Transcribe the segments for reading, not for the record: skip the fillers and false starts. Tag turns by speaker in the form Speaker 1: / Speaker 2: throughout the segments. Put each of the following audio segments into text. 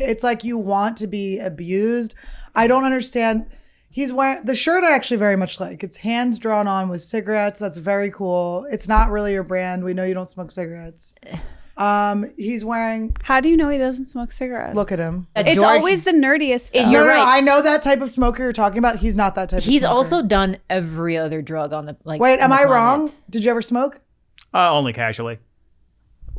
Speaker 1: It's like you want to be abused. I don't understand. He's wearing the shirt I actually very much like. It's hands drawn on with cigarettes. That's very cool. It's not really your brand. We know you don't smoke cigarettes. He's wearing.
Speaker 2: How do you know he doesn't smoke cigarettes?
Speaker 1: Look at him.
Speaker 2: It's always the nerdiest.
Speaker 3: You're right.
Speaker 1: I know that type of smoker you're talking about. He's not that type of smoker.
Speaker 3: He's also done every other drug on the
Speaker 1: Wait, am I wrong? Did you ever smoke?
Speaker 4: Only casually.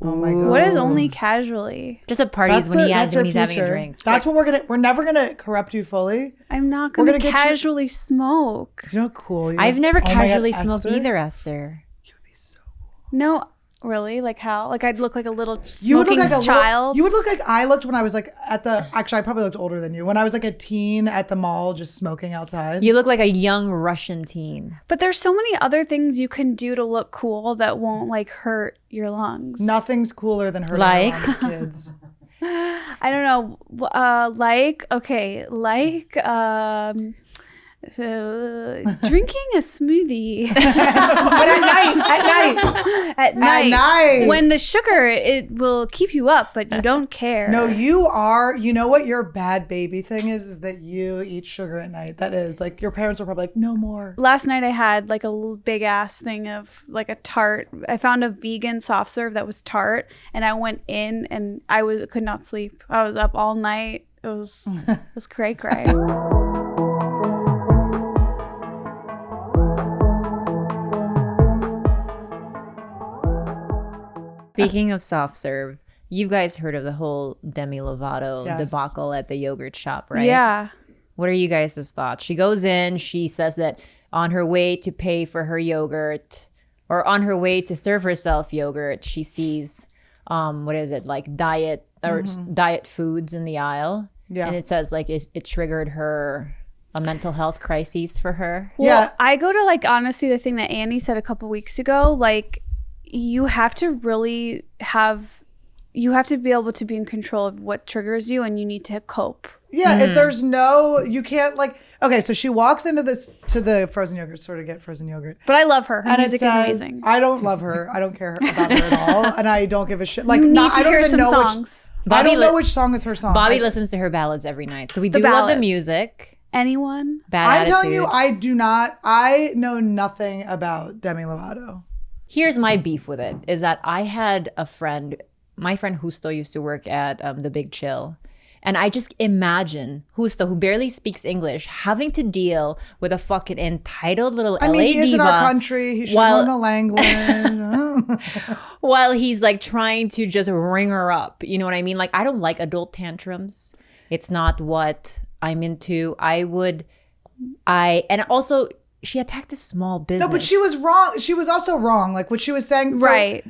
Speaker 1: Oh my god.
Speaker 2: What is only casually?
Speaker 3: Just at parties when he's having a drink.
Speaker 1: That's what we're never gonna corrupt you fully.
Speaker 2: I'm not gonna casually smoke.
Speaker 1: You know how cool you are?
Speaker 3: I've never casually
Speaker 1: God,
Speaker 3: smoked
Speaker 1: Esther?
Speaker 3: either, Esther.
Speaker 1: You would be so cool.
Speaker 2: No, really? Like how? Like I'd look like a little
Speaker 1: You would
Speaker 2: smoking
Speaker 1: look like a
Speaker 2: child.
Speaker 1: You would look like I looked when I was like actually I probably looked older than you. When I was like a teen at the mall just smoking outside.
Speaker 3: You look like a young Russian teen.
Speaker 2: But there's so many other things you can do to look cool that won't like hurt your lungs.
Speaker 1: Nothing's cooler than hurting
Speaker 3: Like?
Speaker 1: your lungs, kids.
Speaker 2: I don't know. Drinking a smoothie
Speaker 1: But at night
Speaker 2: when the sugar, it will keep you up, but you don't care.
Speaker 1: No, you know what your bad baby thing is that you eat sugar at night. That is like your parents are probably like, no more.
Speaker 2: Last night I had like a big ass thing of like a tart. I found a vegan soft serve that was tart, and I went in and could not sleep. I was up all night. It was cray.
Speaker 3: Speaking of soft serve, you guys heard of the whole Demi Lovato debacle at the yogurt shop, right?
Speaker 2: Yeah.
Speaker 3: What are you guys' thoughts? She goes in, she says that on her way to pay for her yogurt or on her way to serve herself yogurt, she sees, like diet or diet foods in the aisle. Yeah. And it says like it triggered a mental health crisis for her.
Speaker 2: Well, I go to like, honestly, the thing that Annie said a couple weeks ago, like, you have to be able to be in control of what triggers you, and you need to cope.
Speaker 1: Yeah, you can't like, okay, so she walks into the frozen yogurt store to get frozen yogurt.
Speaker 2: But I love her. Her music is amazing.
Speaker 1: I don't love her. I don't care about her at all. And I don't give a shit. Like,
Speaker 2: I don't even know songs.
Speaker 1: I don't know which song is her song.
Speaker 3: Bobby listens to her ballads every night. So we do love the music.
Speaker 2: Anyone?
Speaker 3: Bad attitude.
Speaker 1: telling you, I know nothing about Demi Lovato.
Speaker 3: Here's my beef with it, is that I had a friend, my friend Justo used to work at the Big Chill. And I just imagine Justo, who barely speaks English, having to deal with a fucking entitled little LA diva.
Speaker 1: He is in our country. He should learn the language.
Speaker 3: While he's like trying to just ring her up. You know what I mean? Like, I don't like adult tantrums. It's not what I'm into. And also, she attacked a small business.
Speaker 1: No, but she was wrong. She was also wrong. Like what she was saying. So
Speaker 2: right.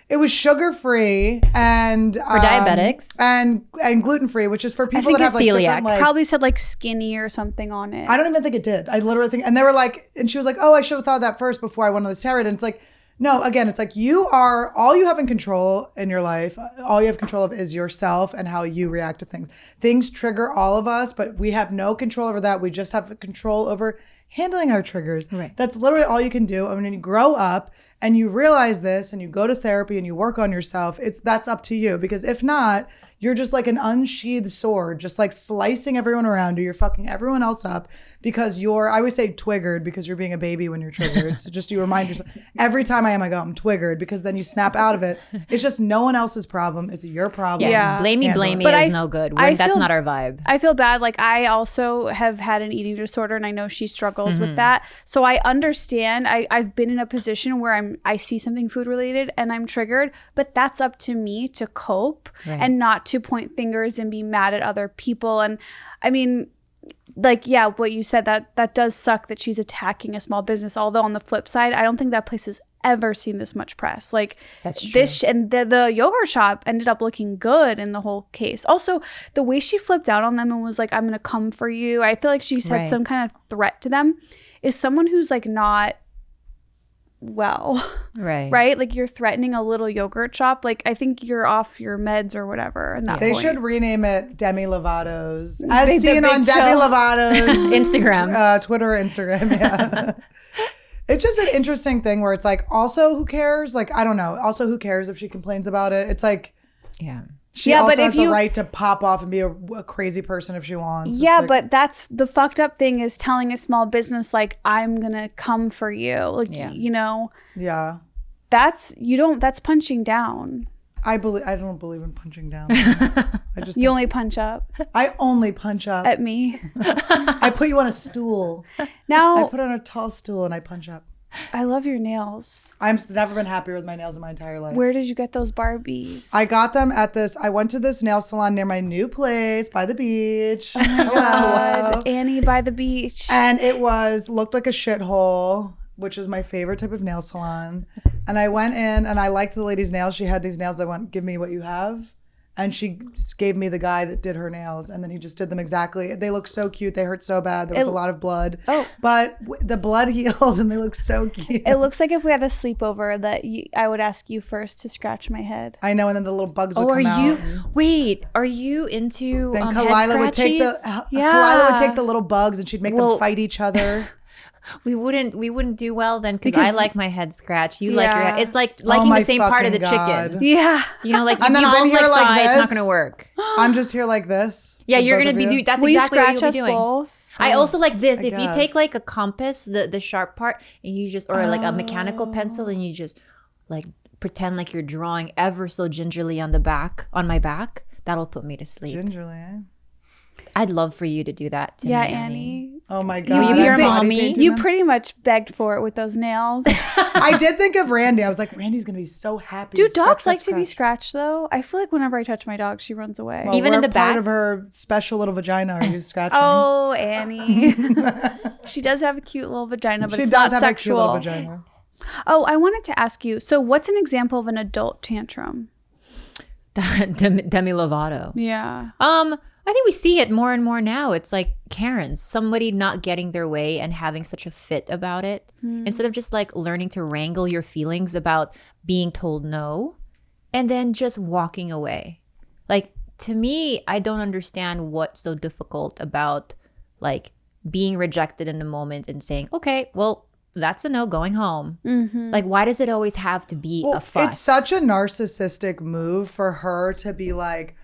Speaker 1: It was sugar free and
Speaker 3: for diabetics
Speaker 1: and gluten free, which is for people that have like
Speaker 2: celiac.
Speaker 1: Different, like,
Speaker 2: probably said like skinny or something on it.
Speaker 1: I don't even think it did. I literally think, and they were like, and she was like, oh, I should have thought of that first before I went on this tirade. And it's like, no, again, it's like all you have in control in your life, all you have control of is yourself and how you react to things. Things trigger all of us, but we have no control over that. We just have control over handling our triggers. Right. That's literally all you can do. I mean, when you grow up and you realize this and you go to therapy and you work on yourself, that's up to you. Because if not, you're just like an unsheathed sword, just like slicing everyone around you. You're fucking everyone else up because I always say twiggered because you're being a baby when you're triggered. So just you remind yourself every time I go, I'm twiggered, because then you snap out of it. It's just no one else's problem. It's your problem.
Speaker 3: Yeah. Blame me is no good. That's not our vibe.
Speaker 2: I feel bad. Like I also have had an eating disorder and I know she struggles with that. So I understand. I've been in a position where I see something food related and I'm triggered, but that's up to me to cope and not to point fingers and be mad at other people. And I mean, like, yeah, what you said, that does suck that she's attacking a small business. Although on the flip side, I don't think that place has ever seen this much press. Like
Speaker 3: that's true.
Speaker 2: And the yogurt shop ended up looking good in the whole case. Also, the way she flipped out on them and was like, I'm gonna come for you. I feel like she said some kind of threat to them. Is someone who's like not well. Right? Like you're threatening a little yogurt shop. Like I think you're off your meds or whatever.
Speaker 1: They should rename it Demi Lovato's. As seen on Demi Lovato's
Speaker 3: Instagram.
Speaker 1: Twitter or Instagram. Yeah. It's just an interesting thing where it's like, also who cares? Like, I don't know. Also, who cares if she complains about it? It's like,
Speaker 3: yeah.
Speaker 1: She also has the right to pop off and be a crazy person if she wants.
Speaker 2: Yeah, but that's the fucked up thing is telling a small business like I'm gonna come for you. Like you know.
Speaker 1: Yeah.
Speaker 2: That's punching down.
Speaker 1: I don't believe in punching down. I just
Speaker 2: you only punch up.
Speaker 1: I only punch up
Speaker 2: at me.
Speaker 1: I put you on a stool.
Speaker 2: Now
Speaker 1: I put on a tall stool and I punch up.
Speaker 2: I love your nails.
Speaker 1: I've never been happier with my nails in my entire life.
Speaker 2: Where did you get those Barbies?
Speaker 1: I got them at I went to this nail salon near my new place by the beach.
Speaker 2: Oh my God. Annie by the beach.
Speaker 1: And it looked like a shithole, which is my favorite type of nail salon. And I went in and I liked the lady's nails. She had these nails. I went, give me what you have. And she just gave me the guy that did her nails. And then he just did them exactly. They look so cute. They hurt so bad. There was a lot of blood. Oh. But the blood healed and they look so cute.
Speaker 2: It looks like if we had a sleepover that I would ask you first to scratch my head.
Speaker 1: I know. And then the little bugs would come out.
Speaker 3: Wait, are you into
Speaker 1: then Khalyla would take Khalyla would take the little bugs and she'd make them fight each other.
Speaker 3: We wouldn't do well then because I like my head scratched. You like your head. It's like liking the same part of the chicken.
Speaker 2: Yeah.
Speaker 3: You know, like
Speaker 1: and
Speaker 3: if
Speaker 1: then
Speaker 3: you
Speaker 1: I'm
Speaker 3: both
Speaker 1: here like
Speaker 3: fry,
Speaker 1: this.
Speaker 3: it's not going to work.
Speaker 1: I'm just here like this.
Speaker 3: Yeah, you're going to be doing, that's
Speaker 2: Will
Speaker 3: exactly
Speaker 2: you
Speaker 3: what
Speaker 2: scratch
Speaker 3: you'll be doing.
Speaker 2: Both?
Speaker 3: I also like this. If
Speaker 1: guess.
Speaker 3: you take like a compass, the sharp part, and you just, or like a mechanical pencil and you just like pretend like you're drawing ever so gingerly on my back, that'll put me to sleep.
Speaker 1: Gingerly, eh?
Speaker 3: I'd love for you to do that to me,
Speaker 2: Annie.
Speaker 1: Oh my God.
Speaker 2: You pretty much begged for it with those nails.
Speaker 1: I did think of Randy. I was like, Randy's going to be so happy.
Speaker 2: Do dogs like to be scratched though? I feel like whenever I touch my dog, she runs away.
Speaker 1: Well,
Speaker 3: even in the back
Speaker 1: part of her special little vagina. Are you scratching?
Speaker 2: Oh, Annie. She does have a cute little vagina, but it's not sexual. She does have a cute little vagina. Oh, I wanted to ask you. So what's an example of an adult tantrum?
Speaker 3: Demi Lovato.
Speaker 2: Yeah.
Speaker 3: I think we see it more and more now. It's like Karens, somebody not getting their way and having such a fit about it. Instead of just like learning to wrangle your feelings about being told no and then just walking away. Like to me, I don't understand what's so difficult about like being rejected in the moment and saying, okay, well, that's a no, going home. Mm-hmm. Like, why does it always have to be a fuss?
Speaker 1: It's such a narcissistic move for her to be like,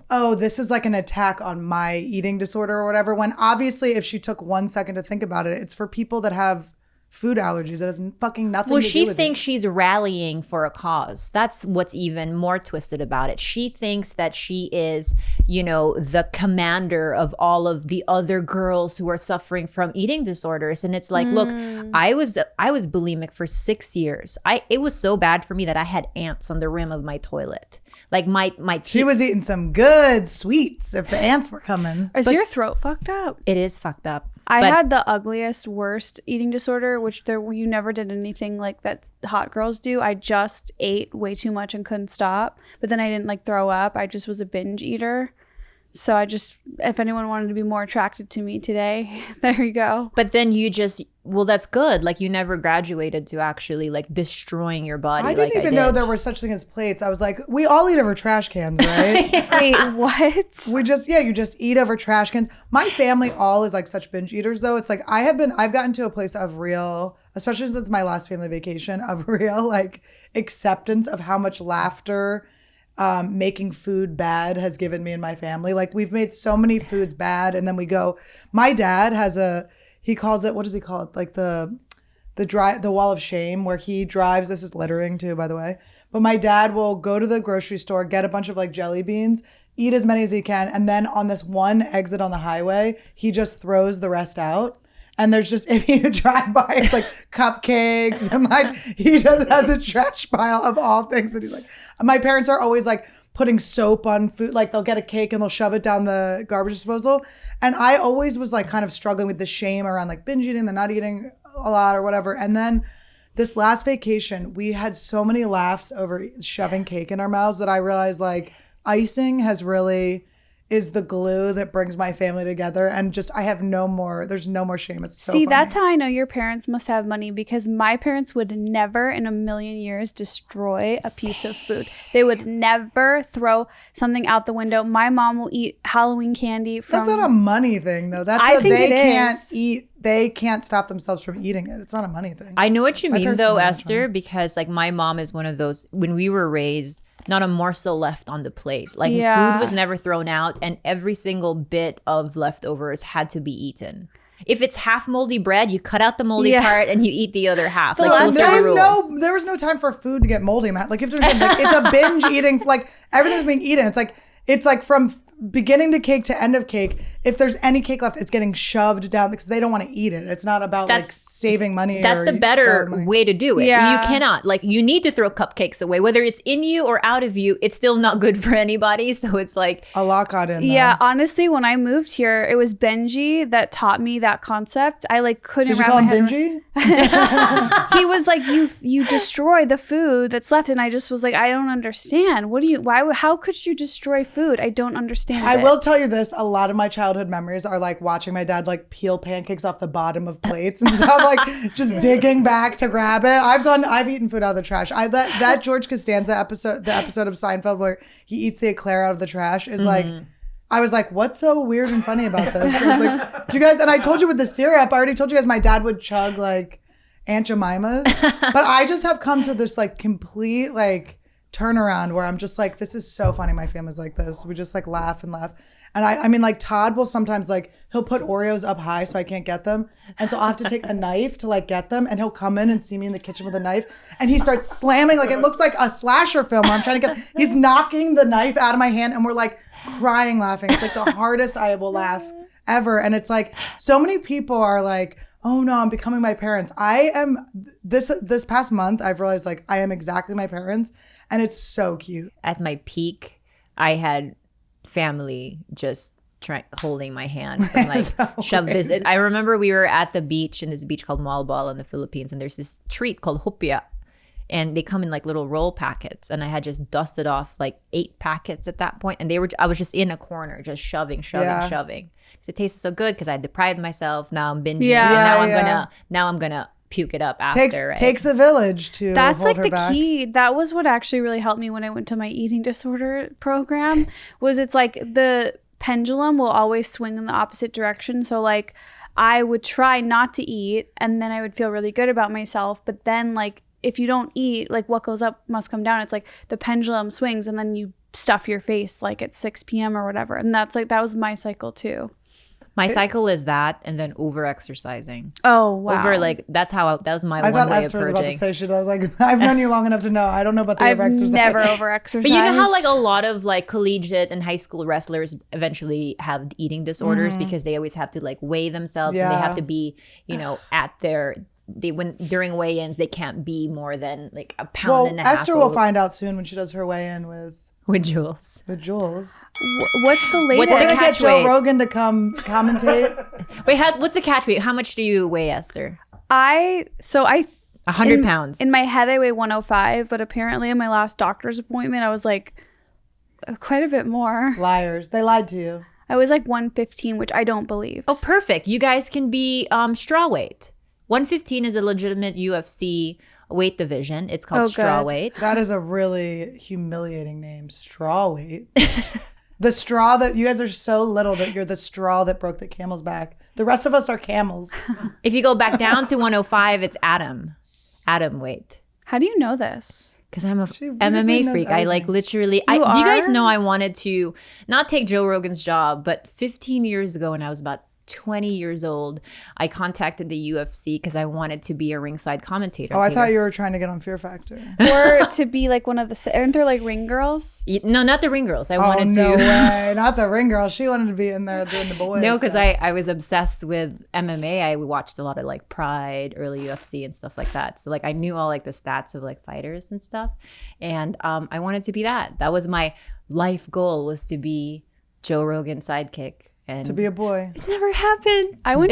Speaker 1: oh, this is like an attack on my eating disorder or whatever. When obviously if she took 1 second to think about it, it's for people that have food allergies. It has fucking nothing to do with it.
Speaker 3: Well, she thinks she's rallying for a cause. That's what's even more twisted about it. She thinks that she is, you know, the commander of all of the other girls who are suffering from eating disorders. And it's like, look, I was bulimic for 6 years. It was so bad for me that I had ants on the rim of my toilet. Like my
Speaker 1: she was eating some good sweets if the ants were coming.
Speaker 2: Is your throat fucked up?
Speaker 3: It is fucked up.
Speaker 2: I had the ugliest, worst eating disorder, which you never did anything like that hot girls do. I just ate way too much and couldn't stop. But then I didn't like throw up. I just was a binge eater. So if anyone wanted to be more attracted to me today, there you go.
Speaker 3: But then that's good. Like you never graduated to actually like destroying your body.
Speaker 1: I didn't even know there were such thing as plates. I was like, we all eat over trash cans, right?
Speaker 2: Wait, what?
Speaker 1: You just eat over trash cans. My family all is like such binge eaters though. It's like I've gotten to a place of real, especially since my last family vacation, of real like acceptance of how much laughter making food bad has given me and my family. Like we've made so many foods bad and then we go, my dad has he calls it, what does he call it? Like the wall of shame where he drives, this is littering too, by the way. But my dad will go to the grocery store, get a bunch of like jelly beans, eat as many as he can. And then on this one exit on the highway, he just throws the rest out. And there's just, if you drive by, it's like cupcakes and like, he just has a trash pile of all things that he's like, my parents are always like putting soap on food. Like they'll get a cake and they'll shove it down the garbage disposal. And I always was like kind of struggling with the shame around like binge eating, the not eating a lot or whatever. And then this last vacation, we had so many laughs over shoving cake in our mouths that I realized like icing is the glue that brings my family together. And just, there's no more shame. It's so funny.
Speaker 2: That's how I know your parents must have money, because my parents would never in a million years destroy a piece of food. They would never throw something out the window. My mom will eat Halloween candy
Speaker 1: That's not a money thing though. They can't stop themselves from eating it. It's not a money thing.
Speaker 3: I know what you mean though, Esther, because like my mom is one of those, when we were raised, not a morsel left on the plate. Like
Speaker 2: Yeah.
Speaker 3: food was never thrown out, and every single bit of leftovers had to be eaten. If it's half moldy bread, you cut out the moldy part and you eat the other half. Like those are the rules.
Speaker 1: There was no time for food to get moldy, Matt. Like you have to understand, like, it's a binge eating. Like everything's being eaten. It's like from beginning to cake to end of cake. If there's any cake left, it's getting shoved down because they don't want to eat it. It's not about like saving money.
Speaker 3: That's the better way to do it.
Speaker 2: Yeah.
Speaker 3: You cannot, like, you need to throw cupcakes away, whether it's in you or out of you. It's still not good for anybody. So it's like
Speaker 1: a lot got in.
Speaker 2: Yeah, honestly, when I moved here, it was Benji that taught me that concept. I like couldn't.
Speaker 1: Did you call him Benji?
Speaker 2: He was like, you destroy the food that's left, and I just was like, I don't understand. How could you destroy food? I don't understand.
Speaker 1: I will tell you this: a lot of my childhood memories are like watching my dad like peel pancakes off the bottom of plates and stuff, like just digging back to grab it. I've eaten food out of the trash. That George Costanza episode, the episode of Seinfeld where he eats the eclair out of the trash, is like. I was like, what's so weird and funny about this? I was like, do you guys, and I told you with the syrup, I already told you guys my dad would chug like Aunt Jemima's, but I just have come to this like complete like turnaround where I'm just like, this is so funny. My family's like this. We just like laugh and laugh. And I mean like Todd will sometimes like, he'll put Oreos up high so I can't get them. And so I'll have to take a knife to like get them, and he'll come in and see me in the kitchen with a knife, and he starts slamming, like it looks like a slasher film where I'm trying to he's knocking the knife out of my hand, and we're like crying laughing. It's like the hardest I will laugh ever. And it's like so many people are like, oh no, I'm becoming my parents. I am this past month I've realized like I am exactly my parents, and it's so cute.
Speaker 3: At my peak, I had family just holding my hand and like shove this. I remember we were at the beach, in this beach called Malbal in the Philippines, and there's this treat called hupia. And they come in like little roll packets, and I had just dusted off like 8 packets at that point, and I was just in a corner, just shoving. It tasted so good because I deprived myself. Now I'm binging. Yeah. Now I'm gonna puke it up after.
Speaker 1: Takes a village to.
Speaker 2: That's
Speaker 1: hold
Speaker 2: like
Speaker 1: her
Speaker 2: the
Speaker 1: back.
Speaker 2: key. That was what actually really helped me when I went to my eating disorder program. Was it's like the pendulum will always swing in the opposite direction. So like I would try not to eat, and then I would feel really good about myself. But then like, if you don't eat, like what goes up must come down. It's like the pendulum swings, and then you stuff your face like at 6 p.m. or whatever. And that's like, that was my cycle too.
Speaker 3: My cycle is that, and then over exercising.
Speaker 2: Oh wow!
Speaker 3: That was my
Speaker 1: I
Speaker 3: one
Speaker 1: thought
Speaker 3: way
Speaker 1: Esther
Speaker 3: of
Speaker 1: was
Speaker 3: purging.
Speaker 1: about to say shit. I was like, I've known you long enough to know. I don't know about the over exercise.
Speaker 2: I've never over exercised.
Speaker 3: But you know how like a lot of like collegiate and high school wrestlers eventually have eating disorders because they always have to like weigh themselves, and they have to be, you know, at their. During weigh-ins they can't be more than like a pound and a half.
Speaker 1: Esther will find out soon when she does her weigh-in with
Speaker 3: Jules.
Speaker 2: What's the latest?
Speaker 1: We're gonna get Joe Rogan to come commentate.
Speaker 3: Wait, what's the catch weight? How much do you weigh, Esther?
Speaker 2: 100
Speaker 3: pounds.
Speaker 2: In my head I weigh 105, but apparently in my last doctor's appointment I was like quite a bit more.
Speaker 1: Liars. They lied to you.
Speaker 2: I was like 115, which I don't believe.
Speaker 3: Oh, perfect. You guys can be straw weight. 115 is a legitimate UFC weight division. It's called straw weight.
Speaker 1: That is a really humiliating name. Straw weight. The straw that you guys are so little that you're the straw that broke the camel's back. The rest of us are camels.
Speaker 3: If you go back down to 105, it's Adam weight.
Speaker 2: How do you know this?
Speaker 3: Because I'm a MMA freak. I like literally. Do you guys know I wanted to not take Joe Rogan's job, but 15 years ago when I was about 20 years old, I contacted the UFC because I wanted to be a ringside commentator.
Speaker 1: Oh, I thought you were trying to get on Fear Factor.
Speaker 2: Or to be like one of the, aren't there like ring girls?
Speaker 3: No, not the ring girls. I wanted
Speaker 1: no
Speaker 3: to.
Speaker 1: way. Not the ring girl. She wanted to be in there doing the boys.
Speaker 3: No, because I was obsessed with MMA. I watched a lot of like Pride, early UFC and stuff like that. So like I knew all like the stats of like fighters and stuff. And I wanted to be that. That was my life goal, was to be Joe Rogan's sidekick. And
Speaker 1: to be a boy.
Speaker 3: It never happened.
Speaker 2: I
Speaker 3: want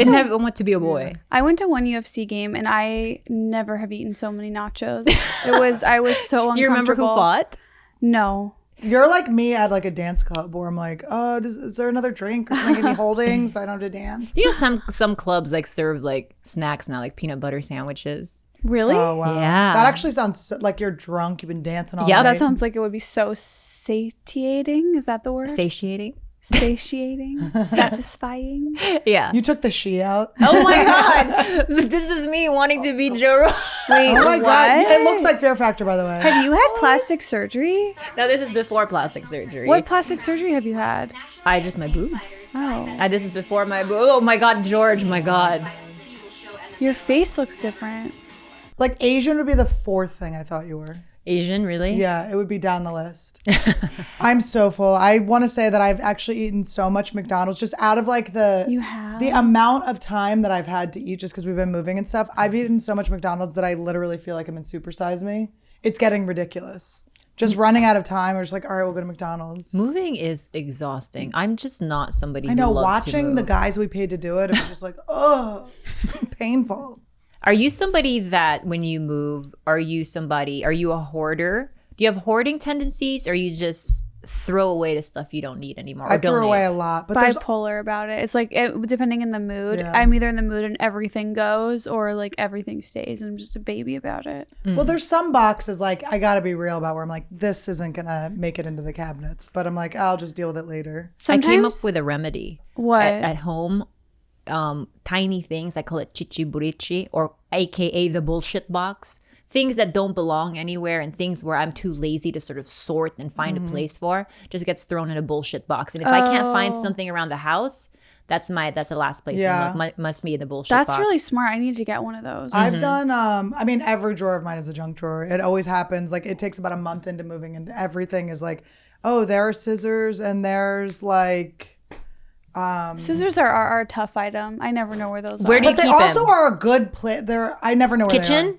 Speaker 3: to be a boy.
Speaker 2: Yeah. I went to one UFC game and I never have eaten so many nachos. I was so uncomfortable.
Speaker 3: Do you remember who fought?
Speaker 2: No.
Speaker 1: You're like me at like a dance club where I'm like, oh, is there another drink or something? Give me holding so I don't have to dance.
Speaker 3: You know, some clubs like serve like snacks now, like peanut butter sandwiches.
Speaker 2: Really?
Speaker 1: Oh, wow.
Speaker 3: Yeah.
Speaker 1: That actually sounds like you're drunk. You've been dancing all night.
Speaker 2: Yeah, that sounds like it would be so satiating. Is that the word?
Speaker 3: Satiating.
Speaker 2: Satiating, satisfying.
Speaker 3: Yeah.
Speaker 1: You took the she out.
Speaker 3: Oh my God. This is me wanting to be Joe Rogan.
Speaker 2: Wait,
Speaker 1: Oh my
Speaker 2: what?
Speaker 1: God. Yeah, it looks like Fear Factor, by the way.
Speaker 2: Have you had plastic surgery?
Speaker 3: No, this is before plastic surgery.
Speaker 2: What plastic surgery have you had?
Speaker 3: Just my boobs.
Speaker 2: Oh,
Speaker 3: This is before my oh my God, George, my God.
Speaker 2: your face looks different.
Speaker 1: Like Asian would be the fourth thing I thought you were.
Speaker 3: Asian, really?
Speaker 1: Yeah, it would be down the list. I'm so full. I want to say that I've actually eaten so much McDonald's just out of like
Speaker 2: You have?
Speaker 1: the amount of time that I've had to eat just because we've been moving and stuff. I've eaten so much McDonald's that I literally feel like I'm in Supersize Me. It's getting ridiculous. Just running out of time. We're just like, all right, we'll go to McDonald's.
Speaker 3: Moving is exhausting. I'm just not somebody
Speaker 1: I know,
Speaker 3: who loves to
Speaker 1: watching
Speaker 3: move.
Speaker 1: the guys we paid to do it, it was just like, oh, painful.
Speaker 3: Are you somebody that when you move, are you a hoarder? Do you have hoarding tendencies, or you just throw away the stuff you don't need anymore?
Speaker 1: I
Speaker 3: or
Speaker 1: throw
Speaker 3: donate?
Speaker 1: away a lot. But there's
Speaker 2: Bipolar about it. It's like depending on the mood.
Speaker 1: Yeah.
Speaker 2: I'm either in the mood and everything goes, or like everything stays, and I'm just a baby about it.
Speaker 1: Well, there's some boxes like I gotta be real about where I'm like, this isn't gonna make it into the cabinets, but I'm like, I'll just deal with it later.
Speaker 2: Sometimes,
Speaker 3: I came up with a remedy.
Speaker 2: What?
Speaker 3: At home, tiny things. I call it chichiburichi, or AKA the bullshit box. Things that don't belong anywhere and things where I'm too lazy to sort of sort and find a place for just gets thrown in a bullshit box. And if I can't find something around the house, that's the last place.
Speaker 1: Yeah.
Speaker 3: I look. Must be in the bullshit box.
Speaker 2: That's really smart. I need to get one of those.
Speaker 1: I've done, I mean, every drawer of mine is a junk drawer. It always happens. Like it takes about a month into moving and everything is like, oh, there are scissors and there's like,
Speaker 2: Scissors are a tough item. I never know where those
Speaker 3: Where
Speaker 2: are.
Speaker 3: do you
Speaker 1: but they
Speaker 3: keep
Speaker 1: also
Speaker 3: them?
Speaker 1: are a good place. I never know where they
Speaker 3: Kitchen?
Speaker 1: are.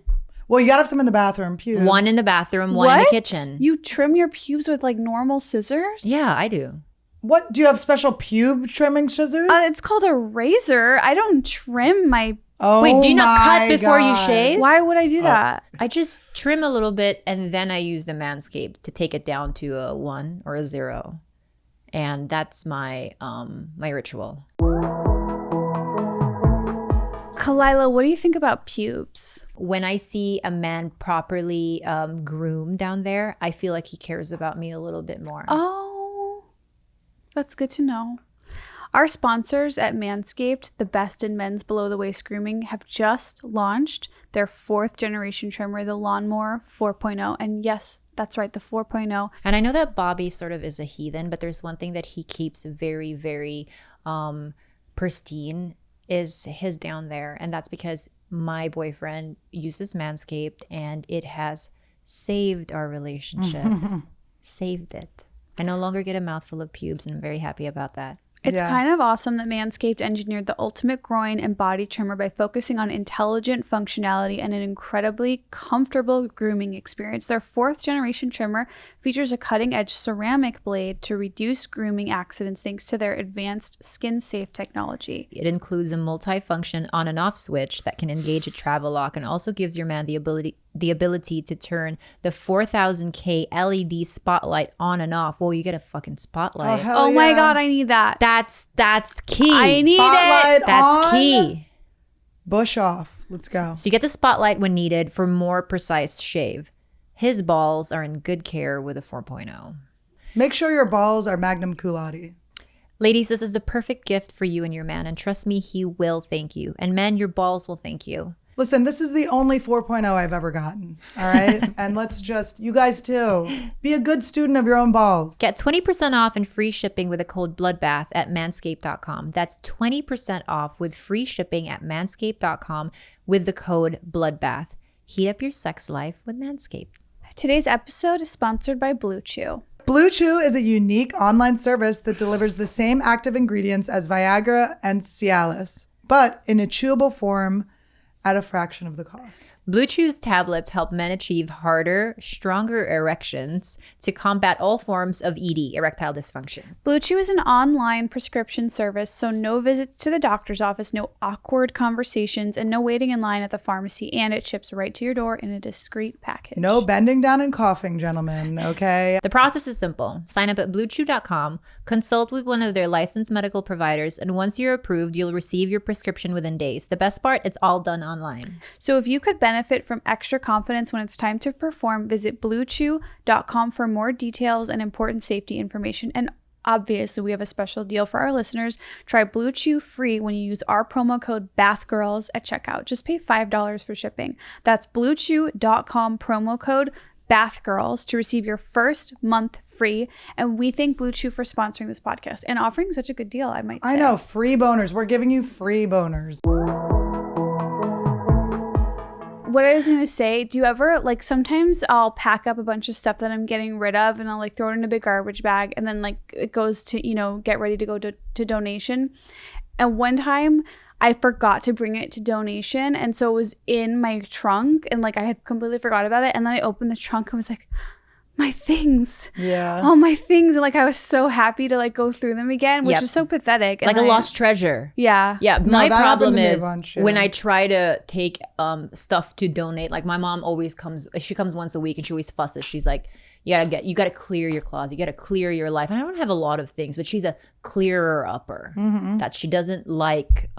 Speaker 1: Well, you gotta have some in the bathroom. Pubes.
Speaker 3: One in the bathroom, one in the kitchen.
Speaker 2: You trim your pubes with like normal scissors?
Speaker 3: Yeah, I do.
Speaker 1: What, do you have special pube trimming scissors?
Speaker 2: It's called a razor. I don't trim my.
Speaker 1: Oh
Speaker 3: Wait, do you not cut
Speaker 1: my
Speaker 3: before you
Speaker 1: God.
Speaker 3: shave?
Speaker 2: Why would I do that?
Speaker 3: I just trim a little bit and then I use the Manscaped to take it down to a 1 or a 0. And that's my my ritual.
Speaker 2: Khalyla, what do you think about pubes?
Speaker 3: When I see a man properly groomed down there, I feel like he cares about me a little bit more.
Speaker 2: Oh, that's good to know. Our sponsors at Manscaped, the best in men's below the waist grooming, have just launched their 4th generation trimmer, the Lawnmower 4.0. And yes, that's right, the 4.0.
Speaker 3: And I know that Bobby sort of is a heathen, but there's one thing that he keeps very, very pristine is his down there. And that's because my boyfriend uses Manscaped and it has saved our relationship. Saved it. I no longer get a mouthful of pubes and I'm very happy about that.
Speaker 2: It's
Speaker 1: Yeah.
Speaker 2: kind of awesome that Manscaped engineered the ultimate groin and body trimmer by focusing on intelligent functionality and an incredibly comfortable grooming experience. Their 4th generation trimmer features a cutting-edge ceramic blade to reduce grooming accidents thanks to their advanced skin-safe technology.
Speaker 3: It includes a multi-function on and off switch that can engage a travel lock and also gives your man the ability to turn the 4000K LED spotlight on and off. Whoa, you get a fucking spotlight.
Speaker 1: hell
Speaker 2: Oh my
Speaker 1: yeah.
Speaker 2: God, I need that.
Speaker 3: That's key.
Speaker 2: I need
Speaker 1: Spotlight
Speaker 2: it.
Speaker 3: That's
Speaker 1: on.
Speaker 3: key.
Speaker 1: Bush off. Let's go.
Speaker 3: So you get the spotlight when needed for more precise shave. His balls are in good care with a 4.0.
Speaker 1: Make sure your balls are Magnum Culati.
Speaker 3: Ladies, this is the perfect gift for you and your man, and trust me, he will thank you. And men, your balls will thank you.
Speaker 1: Listen, this is the only 4.0 I've ever gotten. All right. And let's just, you guys too, be a good student of your own balls.
Speaker 3: Get 20% off and free shipping with the code BLOODBATH at manscaped.com. That's 20% off with free shipping at manscaped.com with the code BLOODBATH. Heat up your sex life with Manscaped.
Speaker 2: Today's episode is sponsored by Blue Chew.
Speaker 1: Blue Chew is a unique online service that delivers the same active ingredients as Viagra and Cialis, but in a chewable form at a fraction of the cost.
Speaker 3: Blue Chew's tablets help men achieve harder, stronger erections to combat all forms of ED, erectile dysfunction.
Speaker 2: Blue Chew is an online prescription service, so no visits to the doctor's office, no awkward conversations, and no waiting in line at the pharmacy, and it ships right to your door in a discreet package.
Speaker 1: No bending down and coughing, gentlemen, okay?
Speaker 3: The process is simple. Sign up at bluechew.com, consult with one of their licensed medical providers, and once you're approved, you'll receive your prescription within days. The best part, it's all done online.
Speaker 2: So if you could benefit from extra confidence when it's time to perform, visit bluechew.com for more details and important safety information. And obviously we have a special deal for our listeners. Try Blue Chew free when you use our promo code BATHGIRLS at checkout. Just pay $5 for shipping. That's bluechew.com promo code BATHGIRLS to receive your first month free. And we thank Blue Chew for sponsoring this podcast and offering such a good deal, I might say.
Speaker 1: I know, free boners. We're giving you free boners.
Speaker 2: What I was going to say, do you ever, like, sometimes I'll pack up a bunch of stuff that I'm getting rid of and I'll, like, throw it in a big garbage bag and then, like, it goes to, you know, get ready to go to donation. And one time I forgot to bring it to donation. And so it was in my trunk and, like, I had completely forgot about it. And then I opened the trunk and was like, my things.
Speaker 1: Yeah.
Speaker 2: All my things. And, like, I was so happy to, like, go through them again, which is so pathetic. And
Speaker 3: like a lost treasure.
Speaker 2: Yeah.
Speaker 3: Yeah.
Speaker 1: No,
Speaker 3: My
Speaker 1: that
Speaker 3: problem
Speaker 1: happened to me a
Speaker 3: is
Speaker 1: bunch, yeah.
Speaker 3: when I try to take stuff to donate, like my mom always comes, she comes once a week and she always fusses. She's like, you gotta clear your closet. You gotta clear your life. And I don't have a lot of things, but she's a clearer upper. That she doesn't like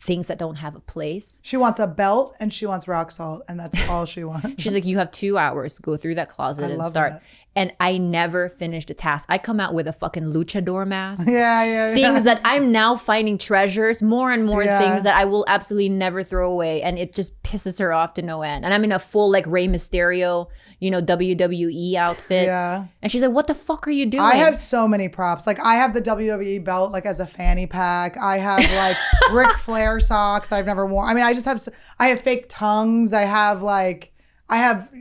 Speaker 3: things that don't have a place.
Speaker 1: She wants a belt and she wants rock salt, and that's all she wants.
Speaker 3: She's like, you have 2 hours to go through that closet and start.
Speaker 1: That.
Speaker 3: And I never finished a task. I come out with a fucking luchador mask.
Speaker 1: Yeah.
Speaker 3: Things that I'm now finding treasures, more and more
Speaker 1: Yeah.
Speaker 3: things that I will absolutely never throw away. And it just pisses her off to no end. And I'm in a full like Rey Mysterio, you know, WWE outfit.
Speaker 1: Yeah.
Speaker 3: And she's like, what the fuck are you doing?
Speaker 1: I have so many props. Like, I have the WWE belt, like, as a fanny pack. I have, like, Ric Flair socks that I've never worn. I mean, I have fake tongues. I have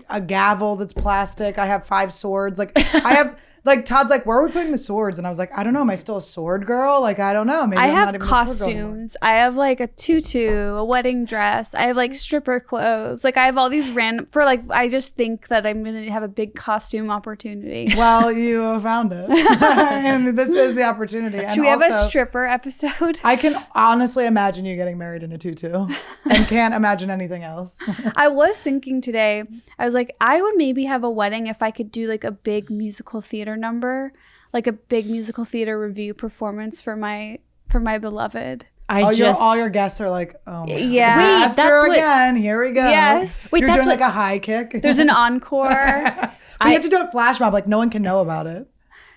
Speaker 1: a gavel that's plastic. I have 5 swords. Like, I have, like, Todd's like, where are we putting the swords? And I was like, I don't know. Am I still a sword girl? Like, I don't know. Maybe
Speaker 2: I
Speaker 1: I'm
Speaker 2: have
Speaker 1: not even a sword girl
Speaker 2: costumes. I have like a tutu, a wedding dress. I have like stripper clothes. Like I have all these random for like. I just think that I'm gonna have a big costume opportunity.
Speaker 1: Well, you found it, and this is the opportunity. And
Speaker 2: Should we have
Speaker 1: also,
Speaker 2: a stripper episode?
Speaker 1: I can honestly imagine you getting married in a tutu, and can't imagine anything else.
Speaker 2: I was thinking today. I was like, I would maybe have a wedding if I could do like a big musical theater number, like a big musical theater review performance for my beloved.
Speaker 3: all
Speaker 1: Your guests are like, oh my
Speaker 2: Yeah.
Speaker 1: God.
Speaker 2: Wait,
Speaker 1: Esther
Speaker 3: that's what-
Speaker 1: again. Here we go.
Speaker 2: Yes.
Speaker 3: Wait,
Speaker 1: You're
Speaker 3: that's
Speaker 1: doing
Speaker 3: what-
Speaker 1: like a high kick.
Speaker 2: There's an encore.
Speaker 1: But you have to do it flash mob. Like, no one can know about it.